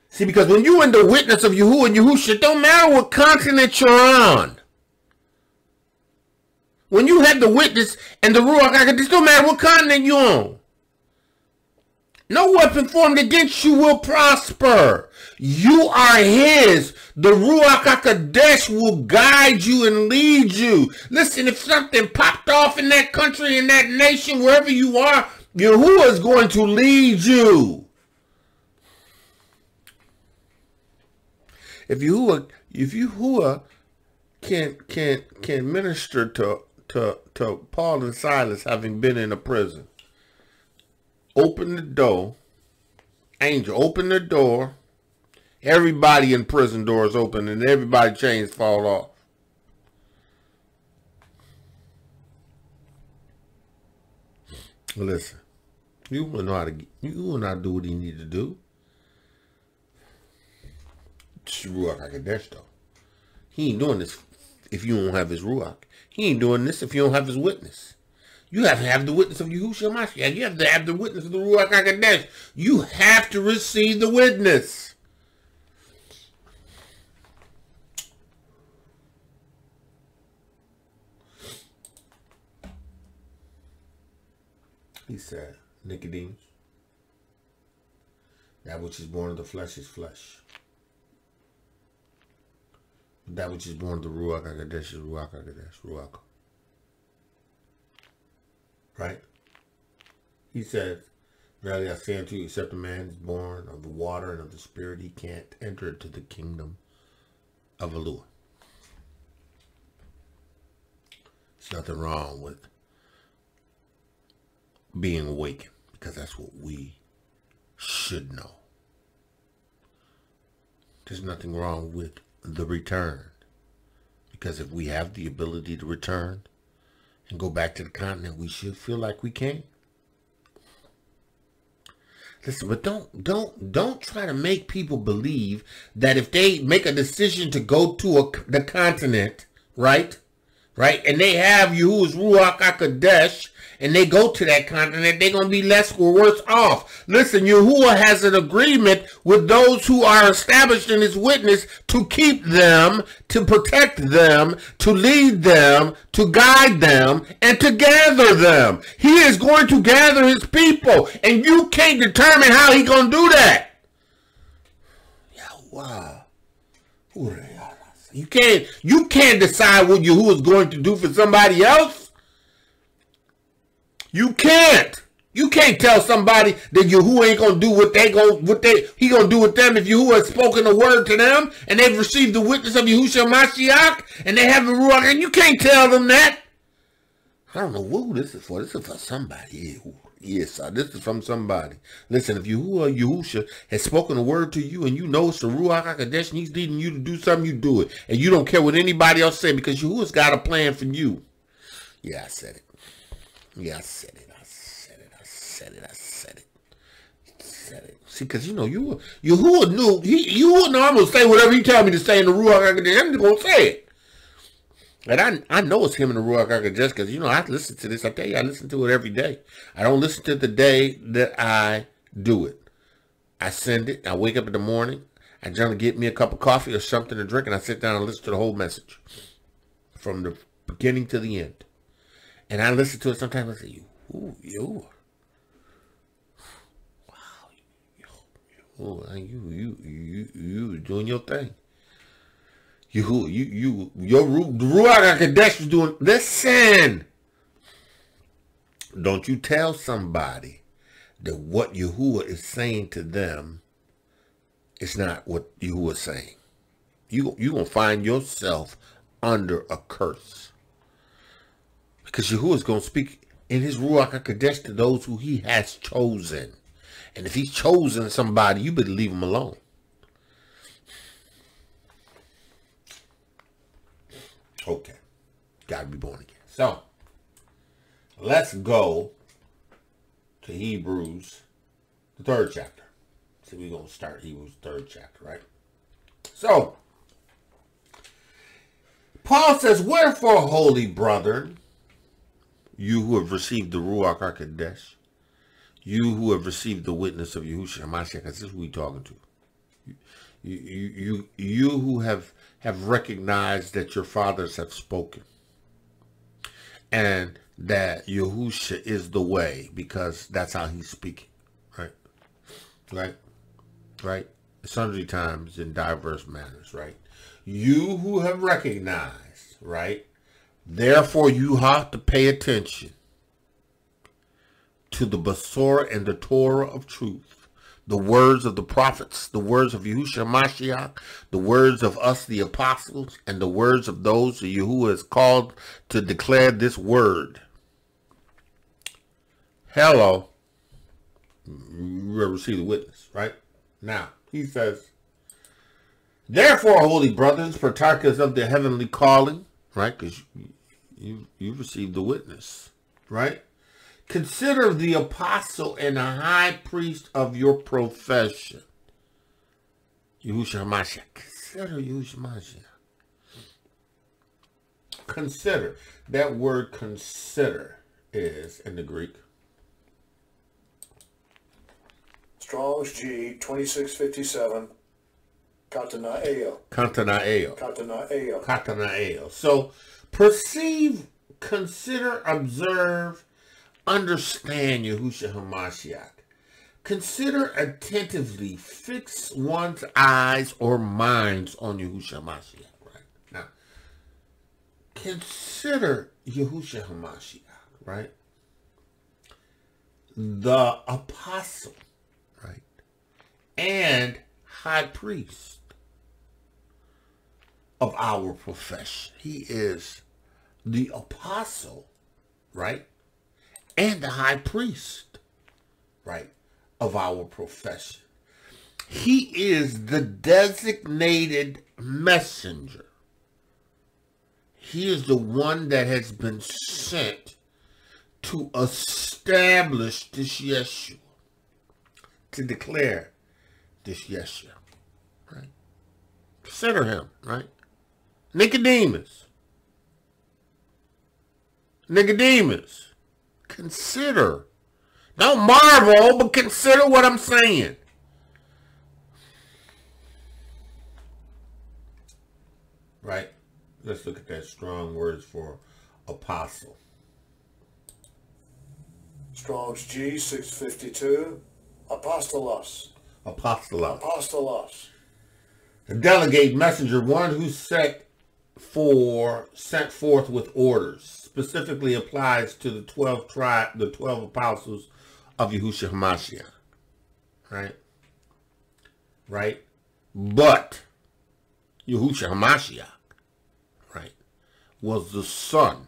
See, because when you're in the witness of Yahuah and Yahusha, it don't matter what continent you're on. When you have the witness and the Ruach Ha'Qodesh, it don't matter what continent you're on. No weapon formed against you will prosper. You are his. The Ruach Ha'Qodesh will guide you and lead you. Listen, if something popped off in that country, in that nation, wherever you are, Yahuah is going to lead you. If Yahuah can minister to Paul and Silas, having been in a prison, open the door, angel, open the door, everybody in prison doors open, and everybody chains fall off. Listen, you will not do what he need to do. It's Ruach Ha'Qodesh though. He ain't doing this if you don't have his Ruach. He ain't doing this if you don't have his witness. You have to have the witness of Yahushua Mashiach. You have to have the witness of the Ruach Ha'Qodesh. You have to receive the witness. He said, Nicodemus, that which is born of the flesh is flesh. That which is born of the Ruach Ha'Qodesh is Ruach Ha'Qodesh. Ruach. Right? He says, verily I say unto you, except a man is born of the water and of the Spirit, he can't enter into the kingdom of Elohiym. There's nothing wrong with being awakened, because that's what we should know. There's nothing wrong with the return. Because if we have the ability to return and go back to the continent, we should feel like we can. Listen, but don't try to make people believe that if they make a decision to go to the continent, right, and they have Yahuwah's Ruach Ha'Qodesh, and they go to that continent, they're going to be less or worse off. Listen, Yahuwah has an agreement with those who are established in his witness to keep them, to protect them, to lead them, to guide them, and to gather them. He is going to gather his people, and you can't determine how he's going to do that. Yahuwah. You can't decide what Yahuwah is going to do for somebody else. You can't. You can't tell somebody that Yahuwah ain't gonna do he gonna do with them if Yahuwah has spoken a word to them and they've received the witness of Yahusha Mashiach and they have the Ruach, and you can't tell them that. I don't know who this is for. This is for somebody. Yes, this is from somebody. Listen, if Yahusha has spoken a word to you and you know it's the Ruach Ha'Qodesh and he's leading you to do something, you do it. And you don't care what anybody else say because Yahuwah's got a plan for you. Yeah, I said it. Yeah, I said it. See, because, Yahuwah knew. Yahuwah know I'm going to say whatever he tell me to say in the Ruach Ha'Qodesh. I'm just going to say it. And I know it's him in the Ruach Ha'Qodesh because, I listen to this. I tell you, I listen to it every day. I don't listen to it the day that I do it. I send it. I wake up in the morning. I generally get me a cup of coffee or something to drink, and I sit down and listen to the whole message from the beginning to the end. And I listen to it sometimes. I say, you doing your thing. The Ruach Ha'Qodesh is doing. Listen, don't you tell somebody that what Yahuwah is saying to them is not what Yahuwah is saying. You gonna find yourself under a curse. Because Yahuwah is going to speak in his Ruach HaQodesh to those who he has chosen. And if he's chosen somebody, you better leave him alone. Okay. Got to be born again. So, let's go to Hebrews, the 3rd chapter. So we're going to start Hebrews 3rd chapter, right? So, Paul says, wherefore, holy brethren, you who have received the Ruach HaQodesh, you who have received the witness of Yahusha Mashiach, this is who we're talking to. You who have recognized that your fathers have spoken, and that Yahusha is the way, because that's how he's speaking, right? Sundry times in diverse manners, right? You who have recognized, right? Therefore, you have to pay attention to the Basora and the Torah of truth, the words of the prophets, the words of Yahusha Mashiach, the words of us, the apostles, and the words of those that Yahuwah has called to declare this word. Hello. You will receive the witness, right? Now, he says, therefore, holy brothers, partakers of the heavenly calling, right? Because you received the witness, right? Consider the apostle and the high priest of your profession, Yahusha Mashiach. Consider Yahusha Mashiach. Consider. That word consider is, in the Greek, Strong's G 2657. Katanaeo. So, perceive, consider, observe, understand Yahusha HaMashiach. Consider attentively, fix one's eyes or minds on Yahusha HaMashiach, right? Now, consider Yahusha HaMashiach, right? The apostle, right? And high priest of our profession. He is the apostle, right? And the high priest, right, of our profession. He is the designated messenger. He is the one that has been sent to establish this yeshu, to declare this yeshu, right? Consider him, right? Nicodemus, consider. Don't marvel, but consider what I'm saying. Right? Let's look at that strong words for apostle. Strong's G 652. Apostolos. The delegate messenger, one who sent forth with orders, specifically applies to the 12 apostles of Yahushua HaMashiach. Right? But Yahushua HaMashiach, right, was the son,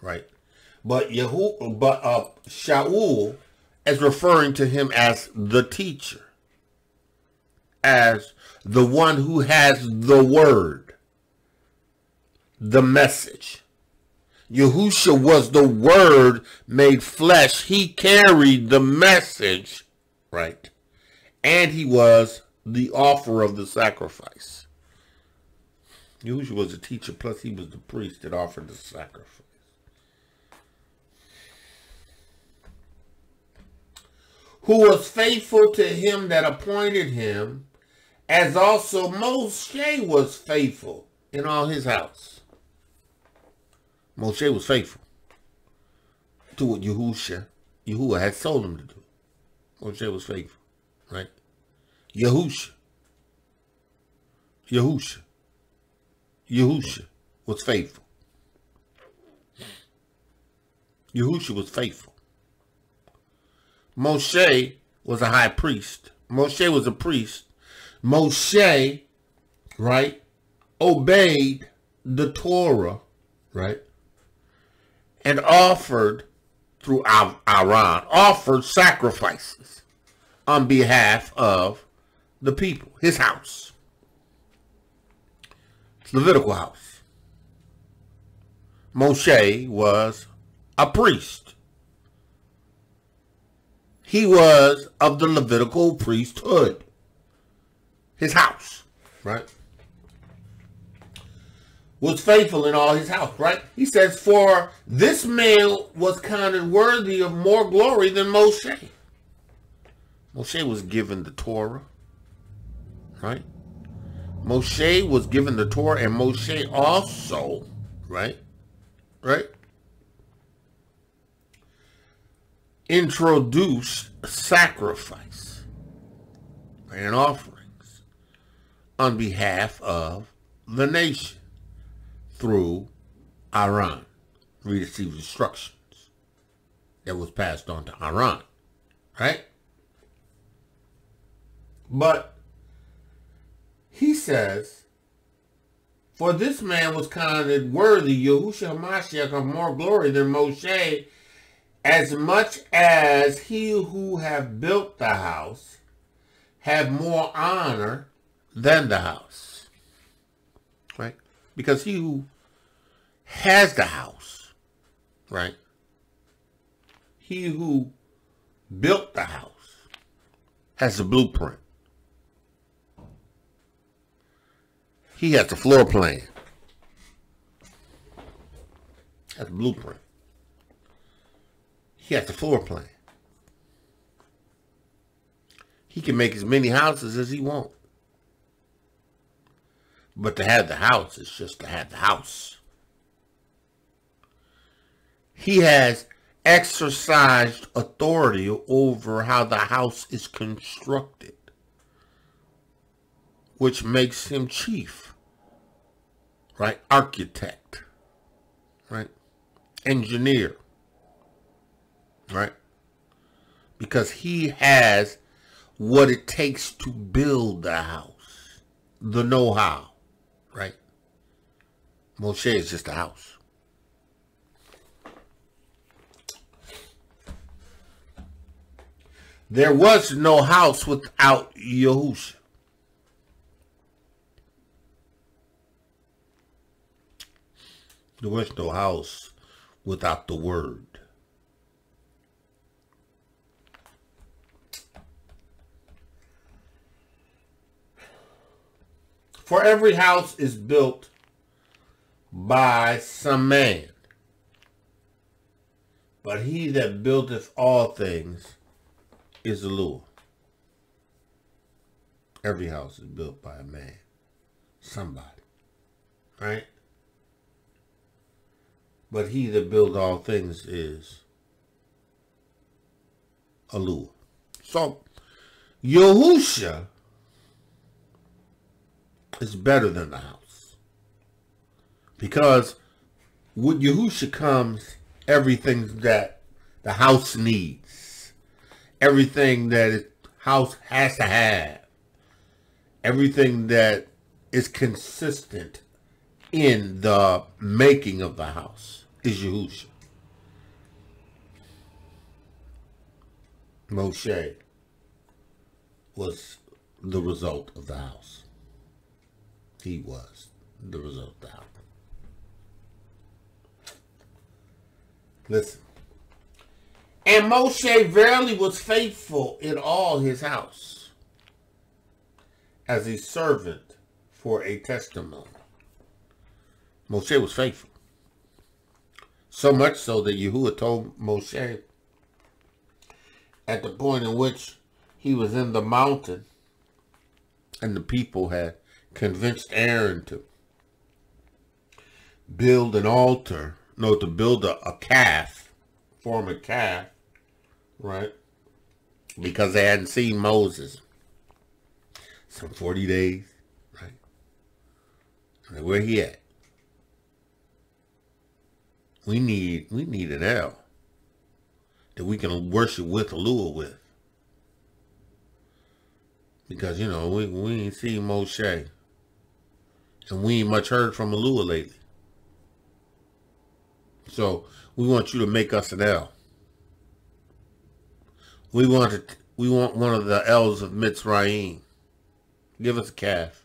right? But Shaul is referring to him as the teacher, as the one who has the word, the message. Yahusha was the word made flesh. He carried the message, right? And he was the offerer of the sacrifice. Yahusha was a teacher, plus he was the priest that offered the sacrifice. Who was faithful to him that appointed him, as also Moshe was faithful in all his house. Moshe was faithful to what Yahuwah had told him to do. Moshe was faithful, right? Yahusha was faithful. Yahusha was faithful. Moshe was a high priest. Moshe was a priest. Moshe, right, obeyed the Torah, right, and offered through offered sacrifices on behalf of the people, his house, Levitical house. Moshe was a priest. He was of the Levitical priesthood, his house, right? Was faithful in all his house, right? He says, for this man was counted worthy of more glory than Moshe. Moshe was given the Torah, right? Moshe was given the Torah, and Moshe also, right? Introduced sacrifice and offerings on behalf of the nation through Aaron. We received instructions that was passed on to Aaron, right? But he says, for this man was counted worthy, Yahushua HaMashiach, of more glory than Moshe, as much as he who have built the house have more honor than the house, right? Because he who has the house, right? He who built the house has the blueprint. He has the floor plan. Has the blueprint. He has the floor plan. He can make as many houses as he wants. But to have the house is just to have the house. He has exercised authority over how the house is constructed, which makes him chief, right? Architect, right? Engineer. Right? Because he has what it takes to build the house. The know-how. Right? Moshe is just a house. There was no house without Yahusha. There was no house without the word. For every house is built by some man, but he that buildeth all things is Elohiym. Every house is built by a man, somebody, right? But he that builds all things is Elohiym. So, Yahusha is better than the house. Because with Yahusha comes everything that the house needs. Everything that the house has to have. Everything that is consistent in the making of the house is Yahusha. Moshe was the result of the house. He was the result of the house. Listen. And Moshe verily was faithful in all his house, as a servant for a testimony. Moshe was faithful. So much so that Yahuah told Moshe at the point in which he was in the mountain and the people had convinced Aaron to build an altar, to build a calf, form a calf, right? Because they hadn't seen Moses some 40 days, right? And where he at? We need an El that we can worship with Elohiym with. Because, we ain't seen Moshe. And we ain't much heard from Yahuah lately. So we want you to make us an El. We want one of the Els of IVRIYM. Give us a calf.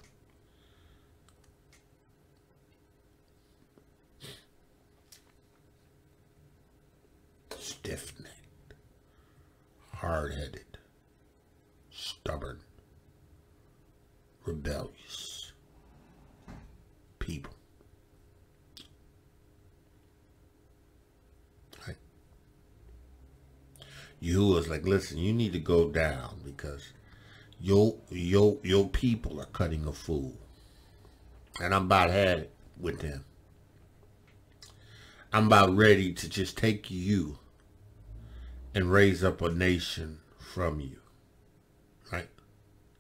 Stiff-necked, hard-headed, stubborn, rebellious people. Right? Yahuah's like, listen, you need to go down because your people are cutting a fool. And I'm about had it with them. I'm about ready to just take you and raise up a nation from you. Right?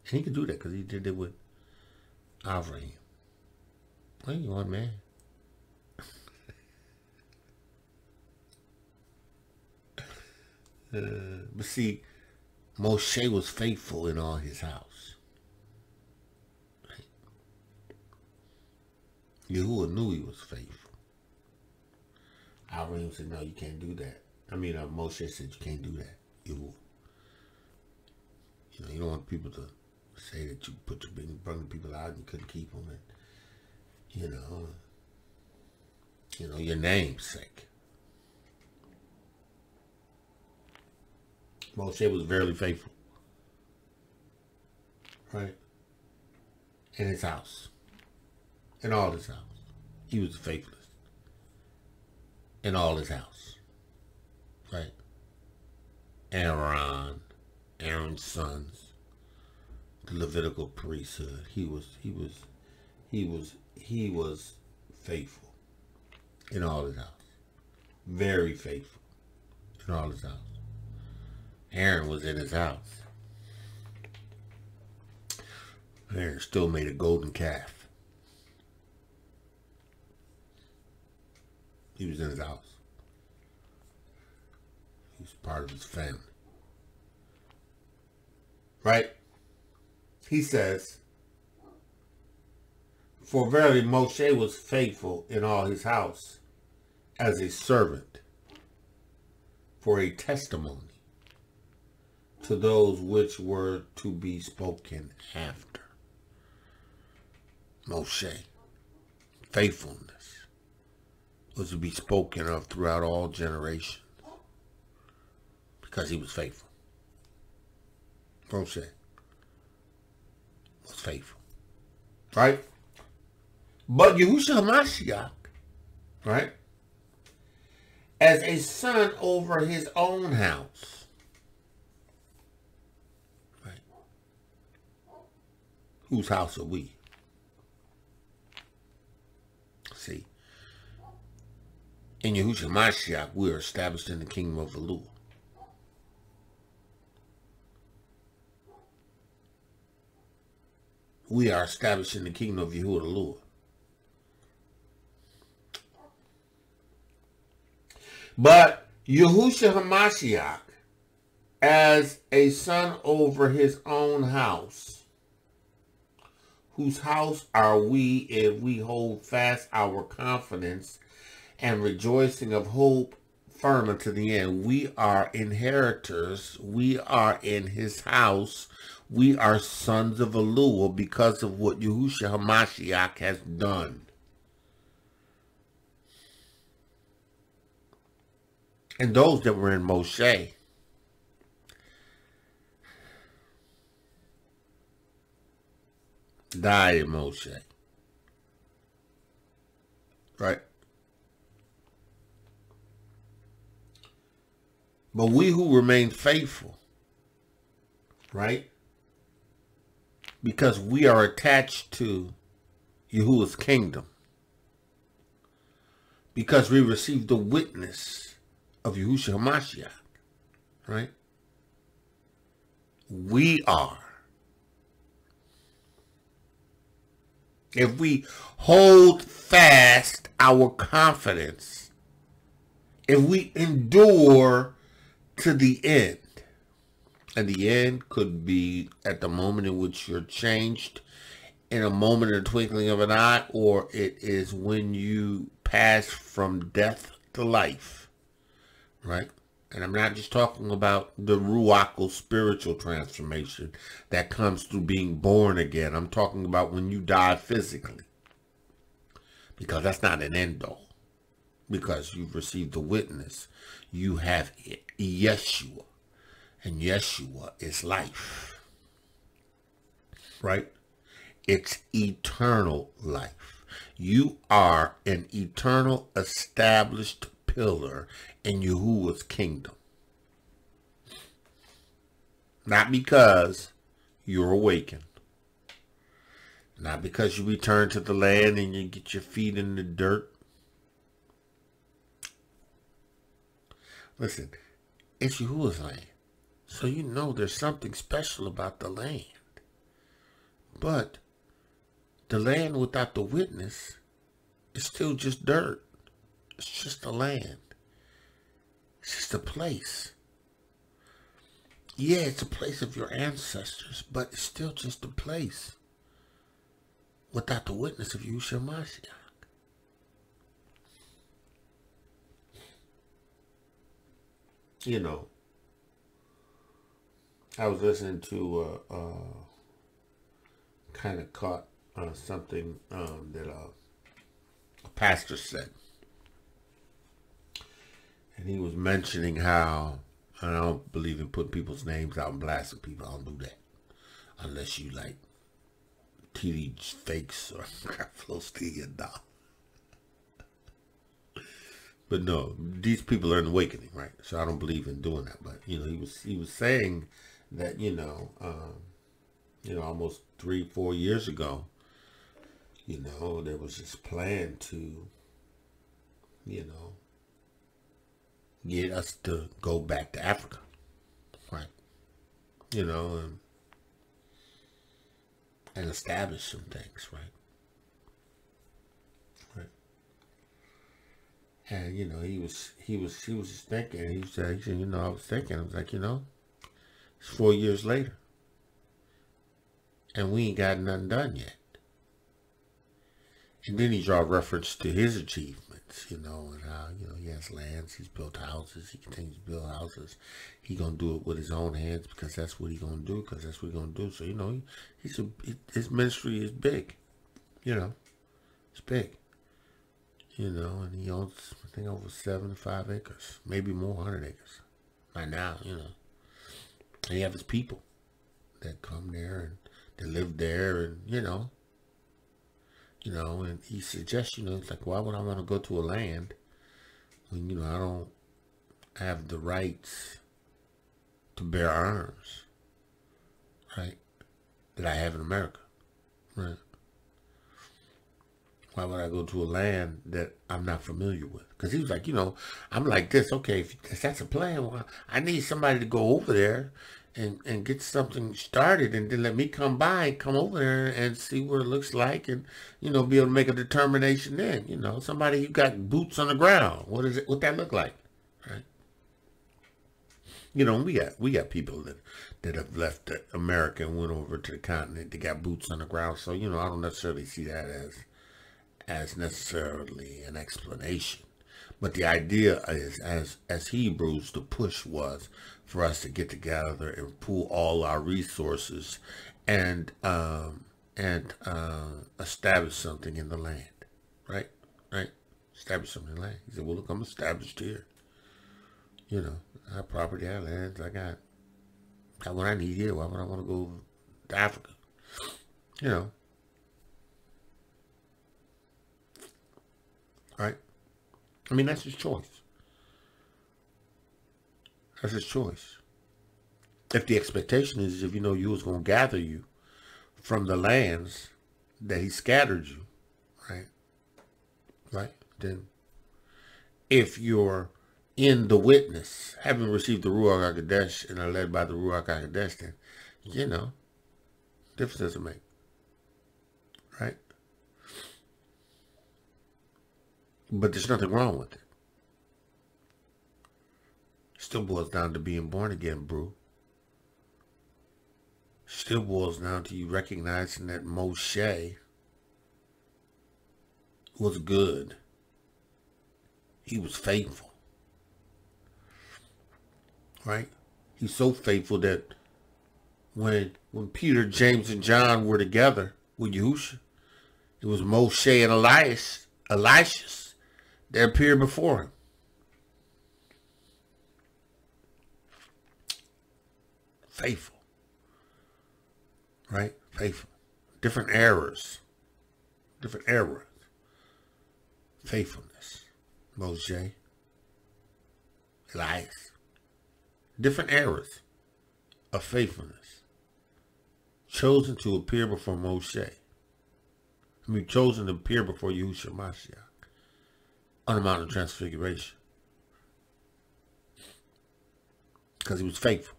And he could do that because he did it with IVRIYM. What do you want, man? But see, Moshe was faithful in all his house. Right? Yahuah knew he was faithful. IVRIYM said, no, you can't do that. Moshe said, you can't do that, Yahuah. You don't want people to say that you bring people out and you couldn't keep them. And, your name's sake. Moshe was very faithful. Right? In his house. In all his house. He was faithless. In all his house. Right? Aaron's sons. The Levitical priesthood. He was faithful. In all his house. Very faithful. In all his house. Aaron was in his house. Aaron still made a golden calf. He was in his house. He was part of his family. Right? He says, for verily Moshe was faithful in all his house as a servant for a testimony. to those which were to be spoken after. Moshe, faithfulness was to be spoken of throughout all generations because he was faithful. Moshe was faithful, right? But Yahusha HaMashiach, right, as a son over his own house, right? Whose house are we? See, in Yahushua Mashiach, we are established in the kingdom of Elohiym. We are established in the kingdom of Yahuwah the Lord. But Yahushua HaMashiach, as a son over his own house, whose house are we if we hold fast our confidence and rejoicing of hope firm unto the end? We are inheritors. We are in his house. We are sons of Elohiym because of what Yahushua HaMashiach has done. And those that were in Moshe, died in Moshe. Right? But we who remain faithful, right? Because we are attached to Yahuwah's kingdom. Because we received the witness of Yahushua HaMashiach, right? We are. If we hold fast our confidence, if we endure to the end, and the end could be at the moment in which you're changed, in a moment of the twinkling of an eye, or it is when you pass from death to life. Right? And I'm not just talking about the Ruach spiritual transformation that comes through being born again. I'm talking about when you die physically. Because that's not an end all. Because you've received the witness. You have yeshu. And Yeshua is life. Right? It's eternal life. You are an eternal established pillar in Yahuwah's kingdom. Not because you're awakened. Not because you return to the land and you get your feet in the dirt. Listen, it's Yahuwah's land. So you know there's something special about the land. But the land without the witness is still just dirt. It's just a land. It's just a place. Yeah, it's a place of your ancestors, but it's still just a place without the witness of Yahushua Mashiach. You know, I was listening to kind of caught something that a pastor said. And he was mentioning how, and I don't believe in putting people's names out and blasting people. I don't do that. Unless you like TD fakes or close to your dog. But no, these people are in awakening, right? So I don't believe in doing that. But, you know, he was saying that, almost 3-4 years ago, there was this plan to, get us to go back to Africa, right? And establish some things, right? Right. And he was just thinking. He said, I was thinking. I was like, it's 4 years later, and we ain't got nothing done yet. And then he draw reference to his achievements. rights, you know, and how, you know, he has lands, he's built houses, he continues to build houses. He gonna do it with his own hands because that's what he gonna do, because that's what he gonna do. So, you know, his ministry is big, you know, it's big, you know, and he owns, I think, over 75 acres, maybe more, 100 acres by now, you know. And he have his people that come there and they live there, and, you know, and he suggests, you know, it's like, why would I want to go to a land when, you know, I don't have the rights to bear arms, right, that I have in America, right? Why would I go to a land that I'm not familiar with? Because he was like, you know, I'm like this, okay, if that's a plan, well, I need somebody to go over there and get something started, and then let me come over there and see what it looks like, and, you know, be able to make a determination then, you know, somebody who got boots on the ground. What that look like, right? You know, we got people that have left America and went over to the continent. They got boots on the ground. So, you know, I don't necessarily see that as necessarily an explanation. But the idea is, as Hebrews, the push was for us to get together and pool all our resources and establish something in the land, right? Establish something in the land. He said, well, look, I'm established here. You know, I have property, I have lands, I got what I need here. Why would I want to go to Africa? You know. Right? I mean, that's his choice. That's his choice. If the expectation is, if you know, you was going to gather you from the lands that he scattered you, right? Then if you're in the witness, having received the Ruach Ha'Qodesh and are led by the Ruach Ha'Qodesh, then, you know, difference doesn't make, right? But there's nothing wrong with it. Still boils down to being born again, bro. Still boils down to you recognizing that Moshe was good. He was faithful. Right? He's so faithful that when Peter, James, and John were together with Yahusha, it was Moshe and Elisha that appeared before him. Faithful. Right? Faithful. Different eras. Faithfulness. Moshe. Elias. Different eras of faithfulness. Chosen to appear before Moshe. Chosen to appear before Yahushua Mashiach on the Mount of Transfiguration. Because he was faithful.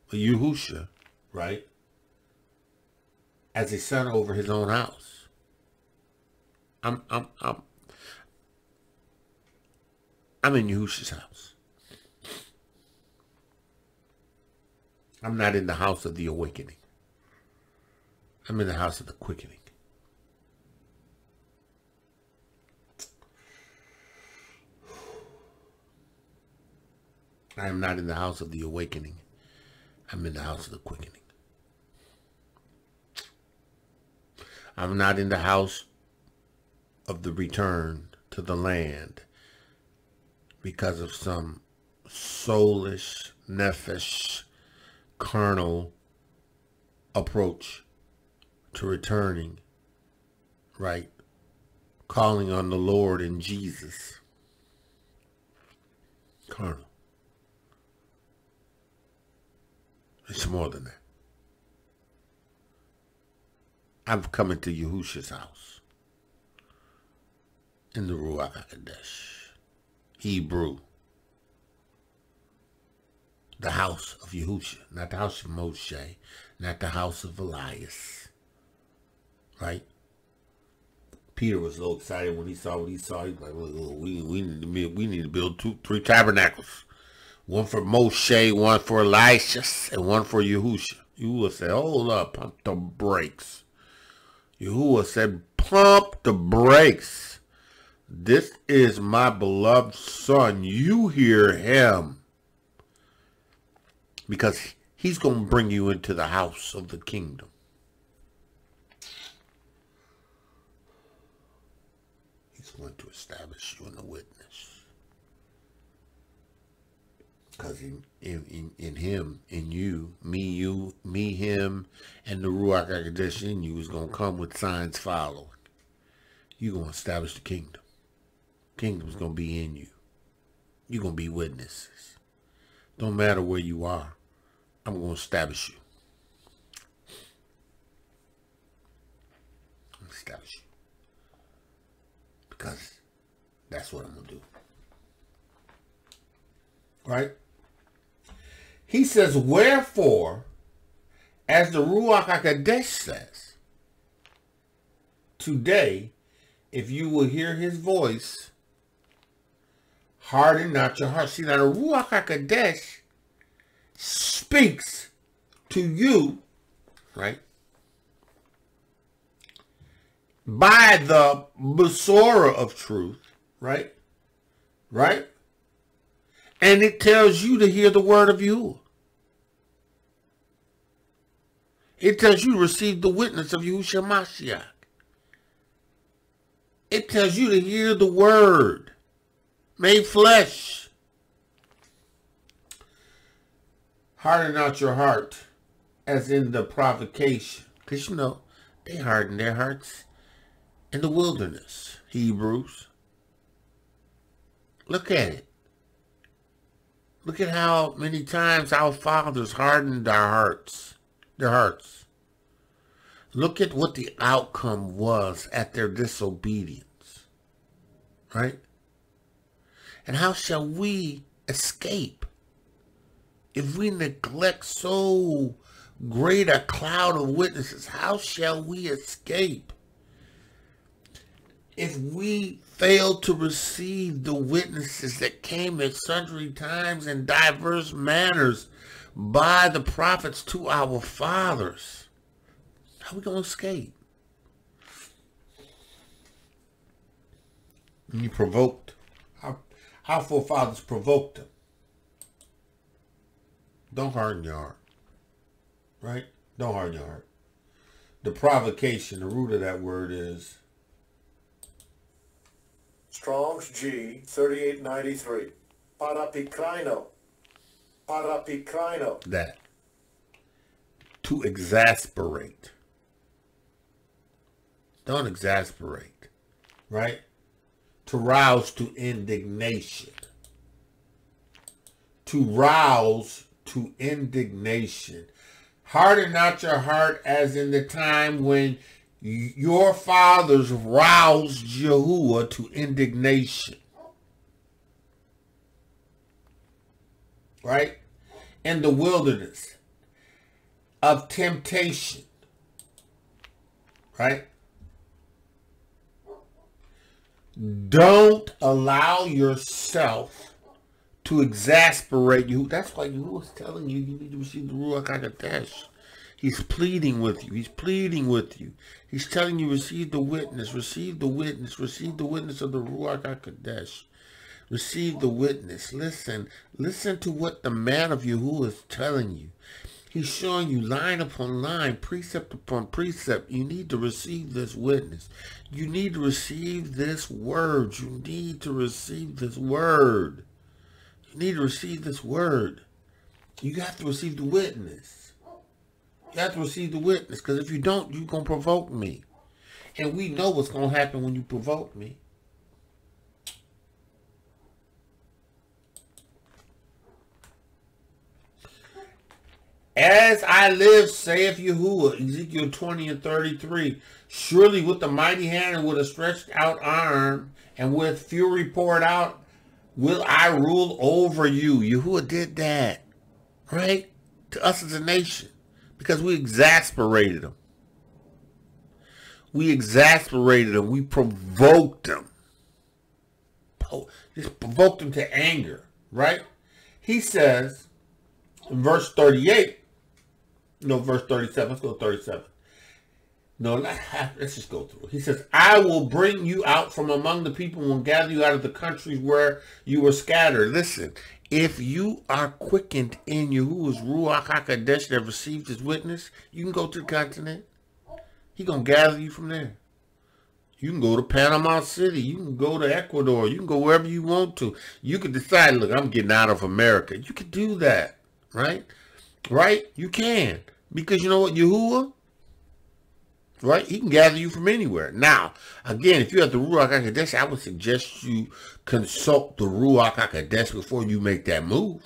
But Yahusha, right, as a son over his own house. I'm in Yahusha's house. I'm not in the house of the awakening. I'm in the house of the quickening. I am not in the house of the awakening. I'm in the house of the quickening. I'm not in the house of the return to the land because of some soulish, nephesh, carnal approach to returning, right? Calling on the Lord and Jesus. Carnal. It's more than that. I'm coming to Yahusha's house in the Ruach Ha'Qodesh, Hebrew. The house of Yahusha, not the house of Moshe, not the house of Elias. Right? Peter was so excited when he saw what he saw. He's like, well, we need to build 2-3 tabernacles. One for Moshe, one for Elisha, and one for Yahusha. Yahuah said, hold up, pump the brakes. Yahuah said, pump the brakes. This is my beloved son. You hear him. Because he's going to bring you into the house of the kingdom. He's going to establish you in the witness. Because in him, in you, me, him, and the Ruach Ha'Qodesh in you is going to come with signs following. You're going to establish the kingdom. Kingdom's going to be in you. You're going to be witnesses. Don't matter where you are. I'm going to establish you. I'm going to establish you. Because that's what I'm going to do. Right? He says, wherefore, as the Ruach Ha'Qodesh says, today, if you will hear his voice, harden not your heart. See, now the Ruach Ha'Qodesh speaks to you, right, by the Besorah of truth, right, and it tells you to hear the word of Yahuah. It tells you to receive the witness of Yahushua Mashiach. It tells you to hear the word made flesh. Harden not your heart, as in the provocation. Because, you know, they hardened their hearts in the wilderness, Hebrews. Look at it. Look at how many times our fathers hardened their hearts. Look at what the outcome was at their disobedience. Right? And how shall we escape if we neglect so great a cloud of witnesses? How shall we escape if we fail to receive the witnesses that came at sundry times in diverse manners by the prophets to our fathers? How are we going to escape? And you provoked. Our forefathers provoked them. Don't harden your heart. Right? Don't harden your heart. The provocation, the root of that word is Strong's G 3893. Parapikrino. Parapikrino. That. To exasperate. Don't exasperate. Right? To rouse to indignation. To rouse to indignation. Harden not your heart as in the time when your fathers roused Yahuah to indignation. Right? In the wilderness of temptation. Right? Don't allow yourself to exasperate you. That's why Yahuah was telling you you need to receive the Ruach Ha'Qodesh. He's pleading with you. He's pleading with you. He's telling you receive the witness. Receive the witness. Receive the witness of the Ruach Ha'Qodesh. Receive the witness. Listen. Listen to what the man of Yahuah is telling you. He's showing you line upon line, precept upon precept. You need to receive this witness. You need to receive this word. You need to receive this word. You need to receive this word. You have to receive the witness. You have to receive the witness, because if you don't, you're going to provoke me. And we know what's going to happen when you provoke me. As I live, saith Yahuah, Ezekiel 20 and 33, surely with the mighty hand and with a stretched out arm and with fury poured out, will I rule over you. Yahuah did that, right? To us as a nation, because we exasperated them. We exasperated them. We provoked them. Just provoked them to anger, right? He says in verse 38, no, verse 37. Let's go to 37. No, let's just go through it. He says, I will bring you out from among the people and gather you out of the countries where you were scattered. Listen, if you are quickened in Yahuwah's Ruach Ha'Qodesh that received his witness, you can go to the continent. He's going to gather you from there. You can go to Panama City. You can go to Ecuador. You can go wherever you want to. You can decide, look, I'm getting out of America. You can do that, right? Right? You can. Because you know what, Yahuwah? Right? He can gather you from anywhere. Now, again, if you have the Ruach Ha'Qodesh, I would suggest you consult the Ruach Ha'Qodesh before you make that move.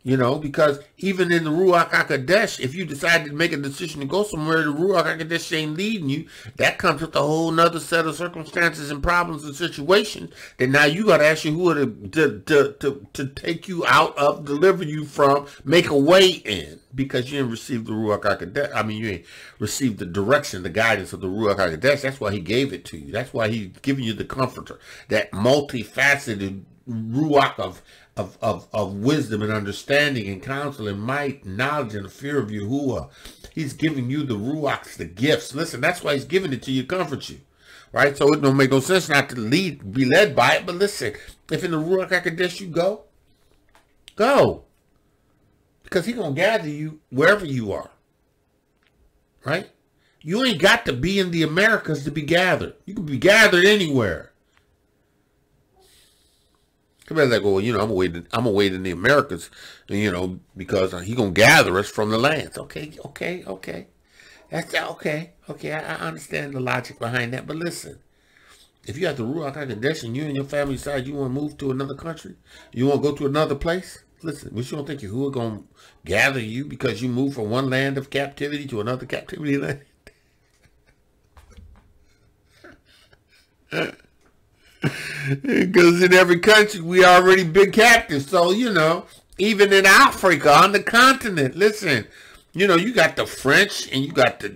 You know, because even in the Ruach Ha'Qodesh, if you decide to make a decision to go somewhere, the Ruach Ha'Qodesh ain't leading you. That comes with a whole nother set of circumstances and problems and situations that now you got to ask Yahuwah to take you out of, deliver you from, make a way in, because you didn't receive the Ruach Ha'Qodesh. I mean, you ain't received the direction, the guidance of the Ruach Ha'Qodesh. That's why he gave it to you. That's why he's giving you the comforter, that multifaceted Ruach of wisdom and understanding and counsel and might and knowledge and the fear of Yahuwah. He's giving you the Ruachs, the gifts. Listen, that's why he's giving it to you to comfort you. Right? So it don't make no sense not to be led by it. But listen, if in the Ruach Ha'Qodesh you go. Because he's going to gather you wherever you are. Right? You ain't got to be in the Americas to be gathered. You can be gathered anywhere. Everybody's like, well, you know, I'm gonna wait in the Americas, you know, because he's gonna gather us from the lands. Okay. That's okay. I understand the logic behind that, but listen, if you have the Ruach Ha'Qodesh and you and your family decide you want to move to another country, you want to go to another place, listen, but you don't think Yahuwah gonna gather you because you moved from one land of captivity to another captivity land? Because in every country we already been captives. So, you know, even in Africa, on the continent, listen, you know, you got the French and you got the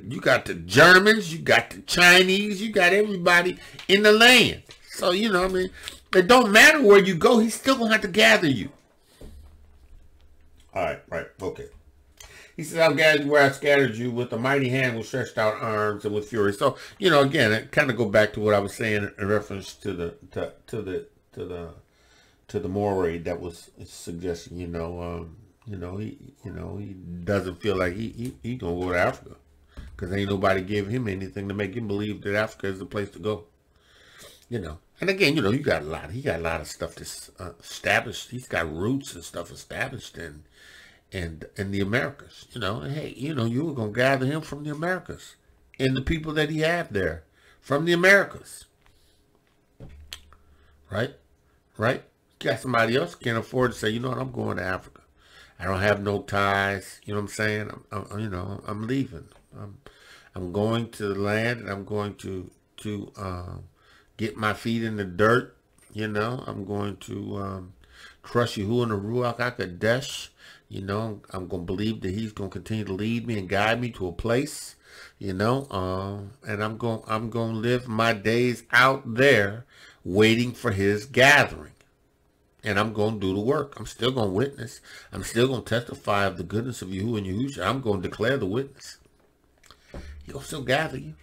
Germans, you got the Chinese, you got everybody in the land. So, you know, I mean, it don't matter where you go, he's still gonna have to gather you. All right, okay. He says, I'll gather you where I scattered you with a mighty hand with stretched out arms and with fury. So, you know, again, it kind of go back to what I was saying in reference to the moray that was suggesting, he doesn't feel like he gonna go to Africa because ain't nobody gave him anything to make him believe that Africa is the place to go. You know, and again, you know, he got a lot of stuff that's established. He's got roots and stuff established in the Americas, you know, and hey, you know, you were going to gather him from the Americas and the people that he had there from the Americas. Right? You got somebody else who can't afford to say, you know what, I'm going to Africa. I don't have no ties. You know what I'm saying? I'm leaving. I'm going to the land and I'm going to get my feet in the dirt. You know, I'm going to trust Yahuwah in the Ruach Ha'Qodesh. You know, I'm going to believe that he's going to continue to lead me and guide me to a place, you know, and I'm going to live my days out there waiting for his gathering. And I'm going to do the work. I'm still going to witness. I'm still going to testify of the goodness of Yahuwah and Yahusha. I'm going to declare the witness. He's going to still gather you,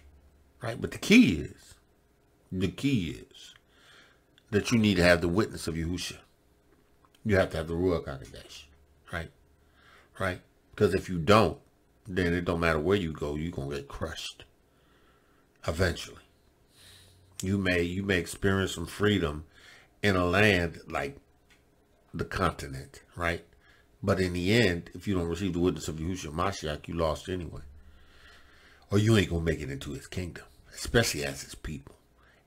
right? But the key is that you need to have the witness of Yahusha. You have to have the Ruach Ha'Qodesh. Right? Because if you don't, then it don't matter where you go, you're going to get crushed. Eventually. You may experience some freedom in a land like the continent, right? But in the end, if you don't receive the witness of Yahushua Mashiach, you lost anyway. Or you ain't going to make it into his kingdom, especially as his people.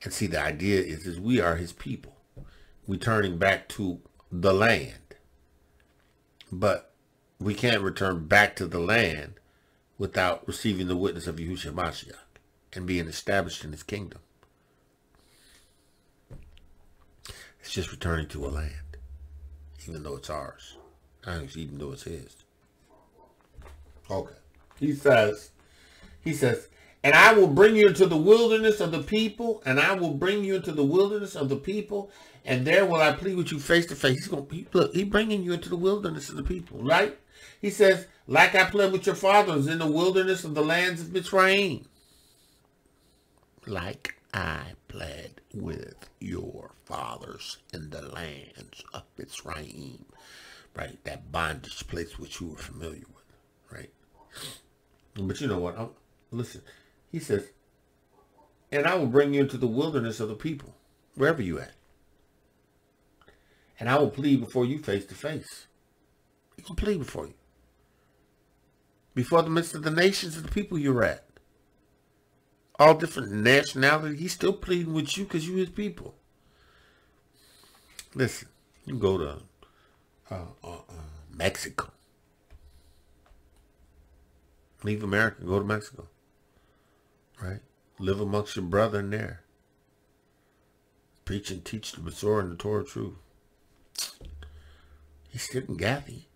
And see, the idea is we are his people. We're turning back to the land. But we can't return back to the land without receiving the witness of Yahushua Mashiach and being established in his kingdom. It's just returning to a land, even though it's ours. Even though it's his. Okay. He says, and I will bring you into the wilderness of the people, and there will I plead with you face to face. He's bringing you into the wilderness of the people, right? He says, like I pled with your fathers in the wilderness of the lands of Mitzrayim. Like I pled with your fathers in the lands of Mitzrayim. Right? That bondage place which you were familiar with. Right? But you know what? Listen. He says, and I will bring you into the wilderness of the people, wherever you at. And I will plead before you face to face. He can plead before you. Before the midst of the nations of the people you're at. All different nationalities. He's still pleading with you because you his people. Listen, you go to Mexico. Leave America, go to Mexico. Right? Live amongst your brethren there. Preach and teach the Besorah and the Torah truth. He's still in Gathy.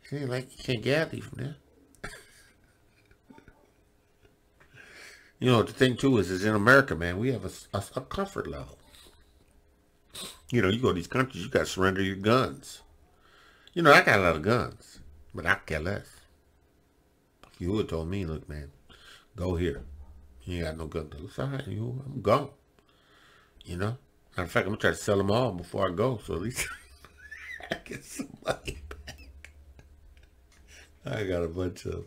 He ain't like you can't gather from there. You know, the thing too is in America, man, we have a comfort level. You know, you go to these countries, you got to surrender your guns. You know, I got a lot of guns, but I care less. If you would have told me, look, man, go here. You ain't got no guns. It's all right, I'm gone. You know? Matter of fact, I'm going to try to sell them all before I go, so at least I get some money back. I got a bunch of...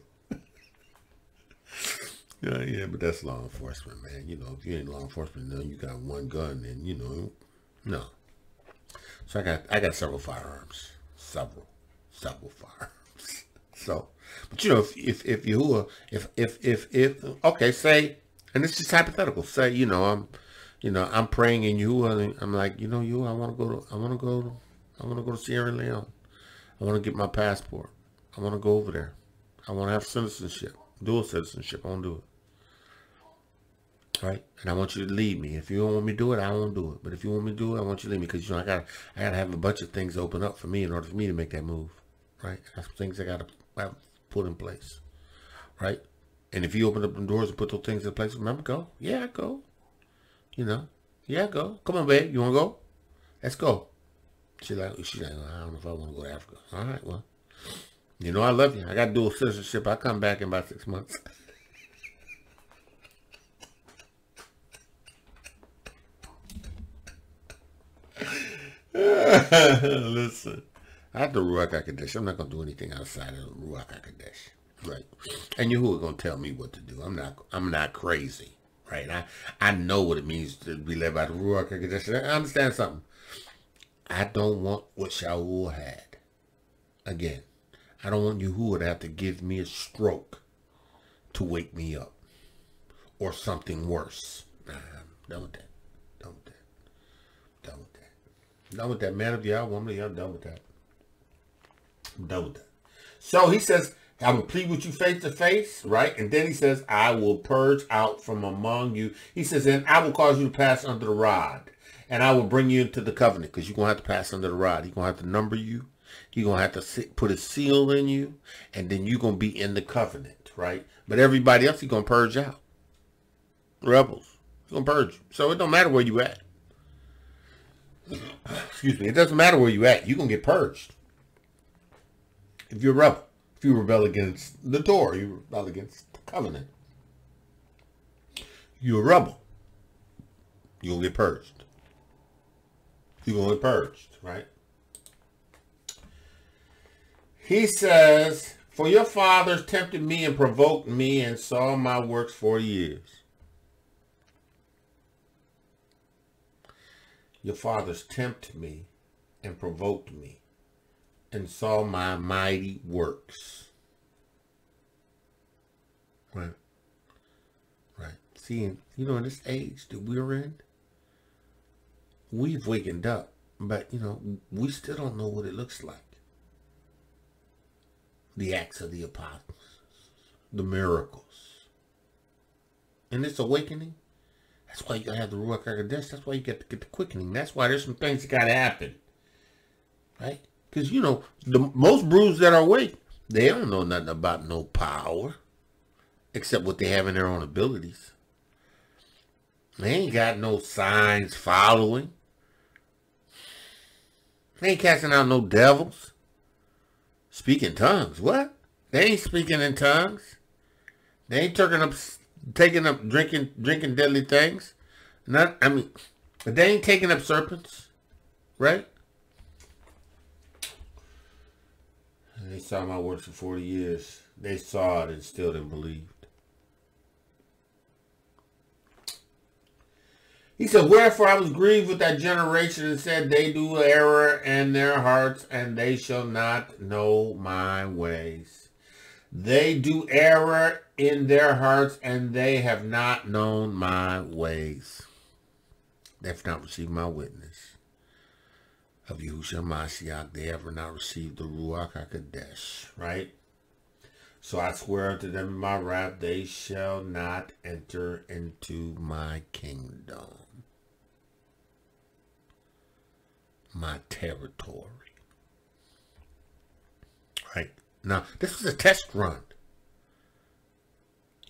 Yeah, but that's law enforcement, man. You know, if you ain't law enforcement, then you got one gun, and you know, no. So I got several firearms, several firearms. So, but you know, if Yahuah, if okay, say, and it's just hypothetical. Say, I'm praying in Yahuah, and I'm like, Yahuah, I want to go to Sierra Leone. I want to get my passport. I want to go over there. I want to have citizenship. Dual citizenship. I want to do it. Right? And I want you to lead me. If you don't want me to do it, I won't do it. But if you want me to do it, I want you to lead me. Because, I gotta have a bunch of things open up for me in order for me to make that move. Right? That's things I got to have put in place. Right? And if you open up the doors and put those things in place, remember, go. Yeah, I go. Yeah, go. Come on, babe. You want to go? Let's go. She's like, well, I don't know if I want to go to Africa. All right, well. I love you. I got dual citizenship. I'll come back in about 6 months. Listen, I have the Ruach Ha'Qodesh. I'm not going to do anything outside of the Ruach Ha'Qodesh. Right? And Yahuah going to tell me what to do. I'm not crazy. Right? I know what it means to be led by the Ruach Ha'Qodesh. I understand something. I don't want what Shaul had. Again. I don't want Yahuah to have to give me a stroke to wake me up. Or something worse. Nah, I'm done with that. Done with that. Man of y'all, woman of y'all, done with that. I'm done with that. So he says, I will plead with you face to face, right? And then he says, I will purge out from among you. He says, and I will cause you to pass under the rod. And I will bring you into the covenant, because you're going to have to pass under the rod. He's going to have to number you. You're going to have to put a seal in you, and then you're going to be in the covenant, right? But everybody else, he's going to purge out. Rebels. He's going to purge you. So it don't matter where you at. Excuse me. It doesn't matter where you at. You're going to get purged. If you're a rebel. If you rebel against the Torah, you rebel against the covenant. You're a rebel. You're going to get purged. You're going to get purged, right? He says, for your fathers tempted me and provoked me and saw my works 40 years. Your fathers tempted me and provoked me and saw my mighty works. Right. See, in this age that we're in, we've wakened up, but, we still don't know what it looks like. The acts of the apostles, the miracles. And this awakening, that's why you got to have the Ruach Ha'Qodesh. That's why you got to get the quickening. That's why there's some things that got to happen. Right? Because, the most bruised that are awake, they don't know nothing about no power. Except what they have in their own abilities. They ain't got no signs following. They ain't casting out no devils. Speak in tongues. What? They ain't speaking in tongues. They ain't taking up, drinking deadly things. They ain't taking up serpents, right? And they saw my works for 40 years. They saw it and still didn't believe. He said, wherefore I was grieved with that generation and said, they do error in their hearts, and they shall not know my ways. They do error in their hearts, and they have not known my ways. They have not received my witness of Yahushua Mashiach. They have not received the Ruach Ha'Qodesh, right? So I swear unto them in my wrath, they shall not enter into my kingdom, my territory. Right? Now, this was a test run.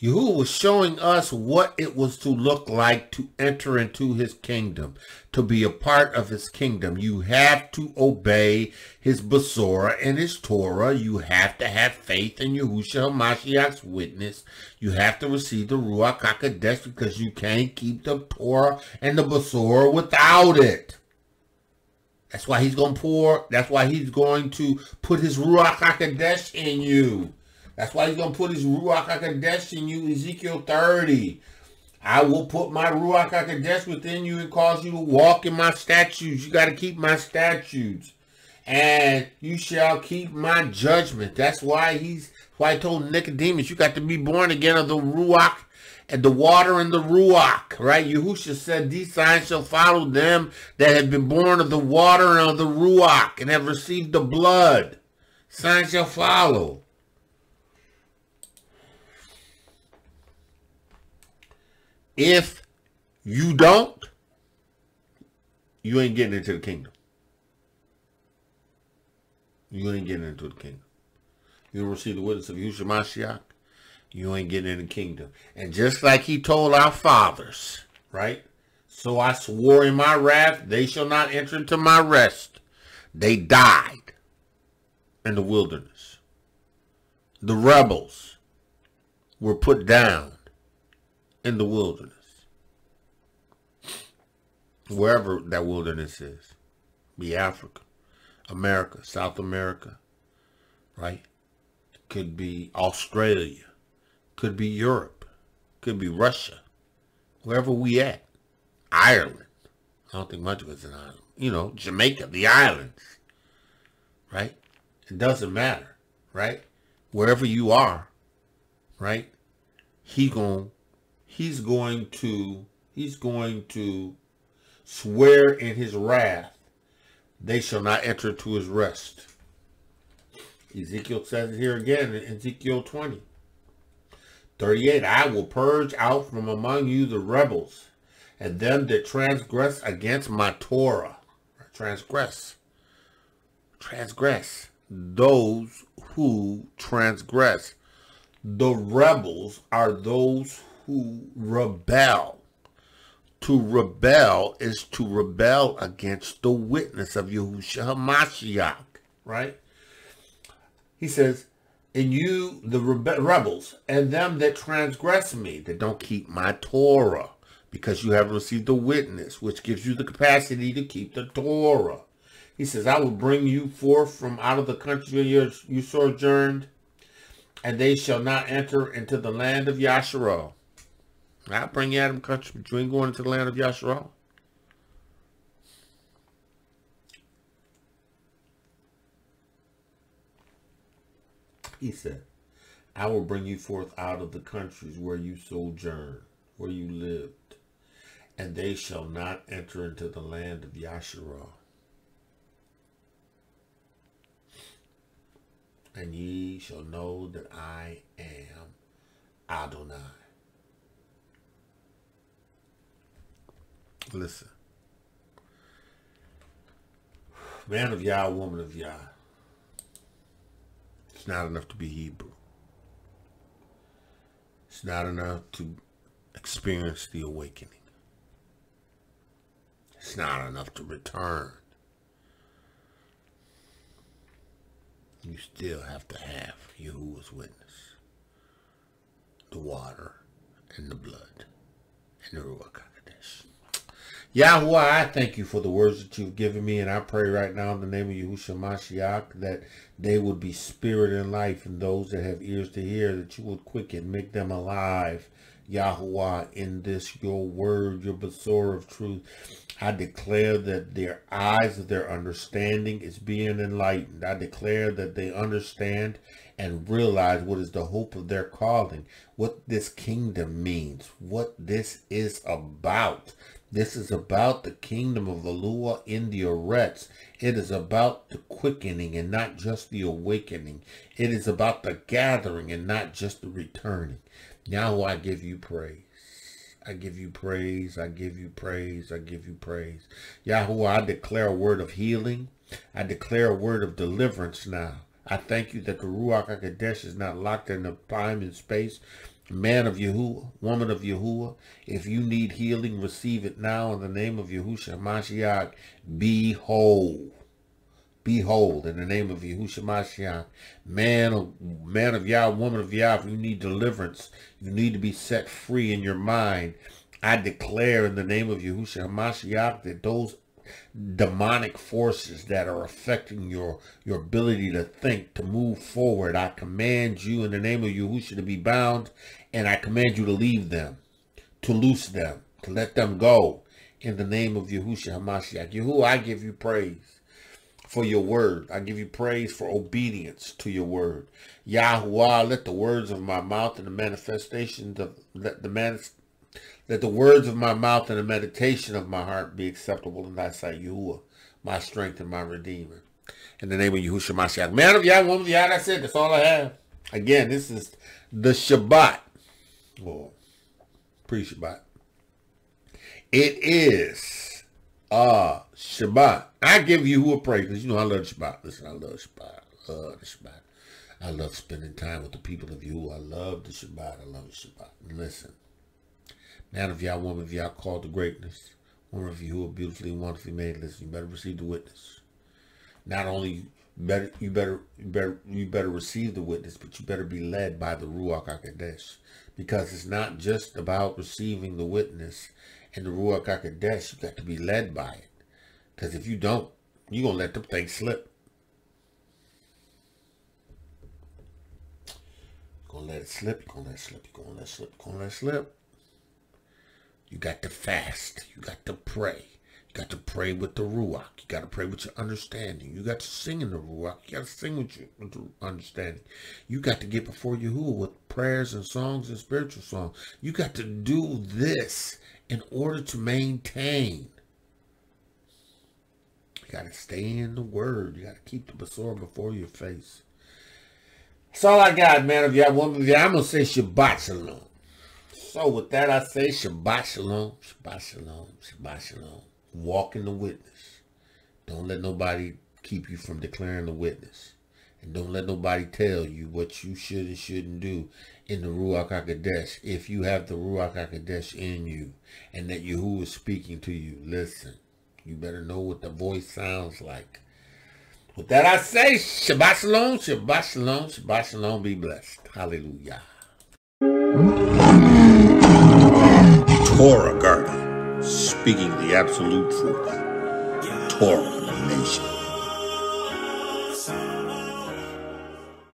Yahuah was showing us what it was to look like to enter into his kingdom, to be a part of his kingdom. You have to obey his Besorah and his Torah. You have to have faith in Yahushua Mashiach's witness. You have to receive the Ruach HaQodesh because you can't keep the Torah and the Besorah without it. That's why he's going to put his Ruach HaQodesh in you. That's why he's going to put his Ruach HaQodesh in you, Ezekiel 30. I will put my Ruach HaQodesh within you and cause you to walk in my statutes. You got to keep my statutes. And you shall keep my judgment. That's why he told Nicodemus, you got to be born again of the Ruach and the water and the Ruach, right? Yahusha said, these signs shall follow them that have been born of the water and of the Ruach and have received the blood. Signs shall follow. If you don't, you ain't getting into the kingdom. You ain't getting into the kingdom. You don't receive the witness of Yahushua Mashiach, you ain't getting in the kingdom. And just like he told our fathers, right? So I swore in my wrath, they shall not enter into my rest. They died in the wilderness. The rebels were put down in the wilderness. Wherever that wilderness is. Be Africa, America, South America, right? It could be Australia. Could be Europe. Could be Russia. Wherever we at. Ireland. I don't think much of it's an island. You know, Jamaica, the islands. Right? It doesn't matter. Right? Wherever you are. Right? He's going to swear in his wrath, they shall not enter to his rest. Ezekiel says it here again in Ezekiel 20. 38, I will purge out from among you the rebels, and them that transgress against my Torah. Transgress. Those who transgress. The rebels are those who rebel. To rebel is to rebel against the witness of Yahushua HaMashiach, right? He says, and you, the rebels, and them that transgress me, that don't keep my Torah, because you have received the witness, which gives you the capacity to keep the Torah. He says, I will bring you forth from out of the country where you sojourned, and they shall not enter into the land of Yasharal. I'll bring you out of the country, but you ain't going into the land of Yasharal. He said, I will bring you forth out of the countries where you sojourned, where you lived, and they shall not enter into the land of Yasharal. And ye shall know that I am Adonai. Listen. Man of Yah, woman of Yah. It's not enough to be Hebrew. It's not enough to experience the awakening. It's not enough to return. you still have to have Yahuwah's witness. The water and the blood and the Ruach Ha'Qodesh. Yahuah, I thank you for the words that you've given me, and I pray right now in the name of Yahushua Mashiach that they would be spirit and life, and those that have ears to hear, that you would quicken, make them alive, Yahuah, in this, your word, your Basor of truth. I declare that their eyes of their understanding is being enlightened. I declare that they understand and realize what is the hope of their calling, what this kingdom means, what this is about. This is about the kingdom of Elohiym in the Eretz. It is about the quickening and not just the awakening. It is about the gathering and not just the returning. Now I give you praise. I give you praise. I give you praise. I give you praise. Yahuah, I declare a word of healing. I declare a word of deliverance now. I thank you that the Ruach Ha'Qodesh is not locked in the time and space. Man of Yahuwah, woman of Yahuwah, if you need healing, receive it now in the name of Yahusha Mashiach. Be whole. Be whole in the name of Yahusha Mashiach. Man of Yah, woman of Yah, if you need deliverance, you need to be set free in your mind. I declare in the name of Yahusha Mashiach that those demonic forces that are affecting your ability to think, to move forward, I command you in the name of Yahusha to be bound, and I command you to leave them, to loose them, to let them go in the name of Yahusha HaMashiach. Yahuwah, I give you praise for your word. I give you praise for obedience to your word. Yahuwah, let the words of my mouth and the manifestations of let the words of my mouth and the meditation of my heart be acceptable in thy sight, Yahuwah, my strength and my redeemer. In the name of Yahushua Mashiach. Man of Yah, woman of Yah, that's it. That's all I have. Again, this is the Shabbat. Or pre-Shabbat. It is Shabbat. I give Yahuwah praise because you know I love Shabbat. Listen, I love Shabbat. I love the Shabbat. I love spending time with the people of Yahuwah. I love the Shabbat. I love the Shabbat. And listen. Man of Yah, woman of Yah, called to greatness. Woman of Yahuwah, beautifully and wonderfully made. Listen, you better receive the witness. Not only you better receive the witness, but you better be led by the Ruach Ha'Qodesh, because it's not just about receiving the witness and the Ruach Ha'Qodesh. You got to be led by it, because if you don't, you're gonna let them things slip. You're gonna let it slip. You're gonna let it slip. You're gonna let it slip. You're gonna let it slip. You got to fast. You got to pray. You got to pray with the Ruach. You got to pray with your understanding. You got to sing in the Ruach. You got to sing with your understanding. You got to get before Yahuwah with prayers and songs and spiritual songs. You got to do this in order to maintain. You got to stay in the word. You got to keep the Basor before your face. That's all I got, man of Yah, woman of Yah. I'm going to say Shabbat Shalom. So with that, I say Shabbat Shalom, Shabbat Shalom, Shabbat Shalom. Walk in the witness. Don't let nobody keep you from declaring the witness. And don't let nobody tell you what you should and shouldn't do in the Ruach Ha'Qodesh. If you have the Ruach Ha'Qodesh in you and that Yahuwah is speaking to you, listen. You better know what the voice sounds like. With that, I say Shabbat Shalom, Shabbat Shalom, Shabbat Shalom. Be blessed. Hallelujah. Torah Garden, speaking the absolute truth. Torah Nation.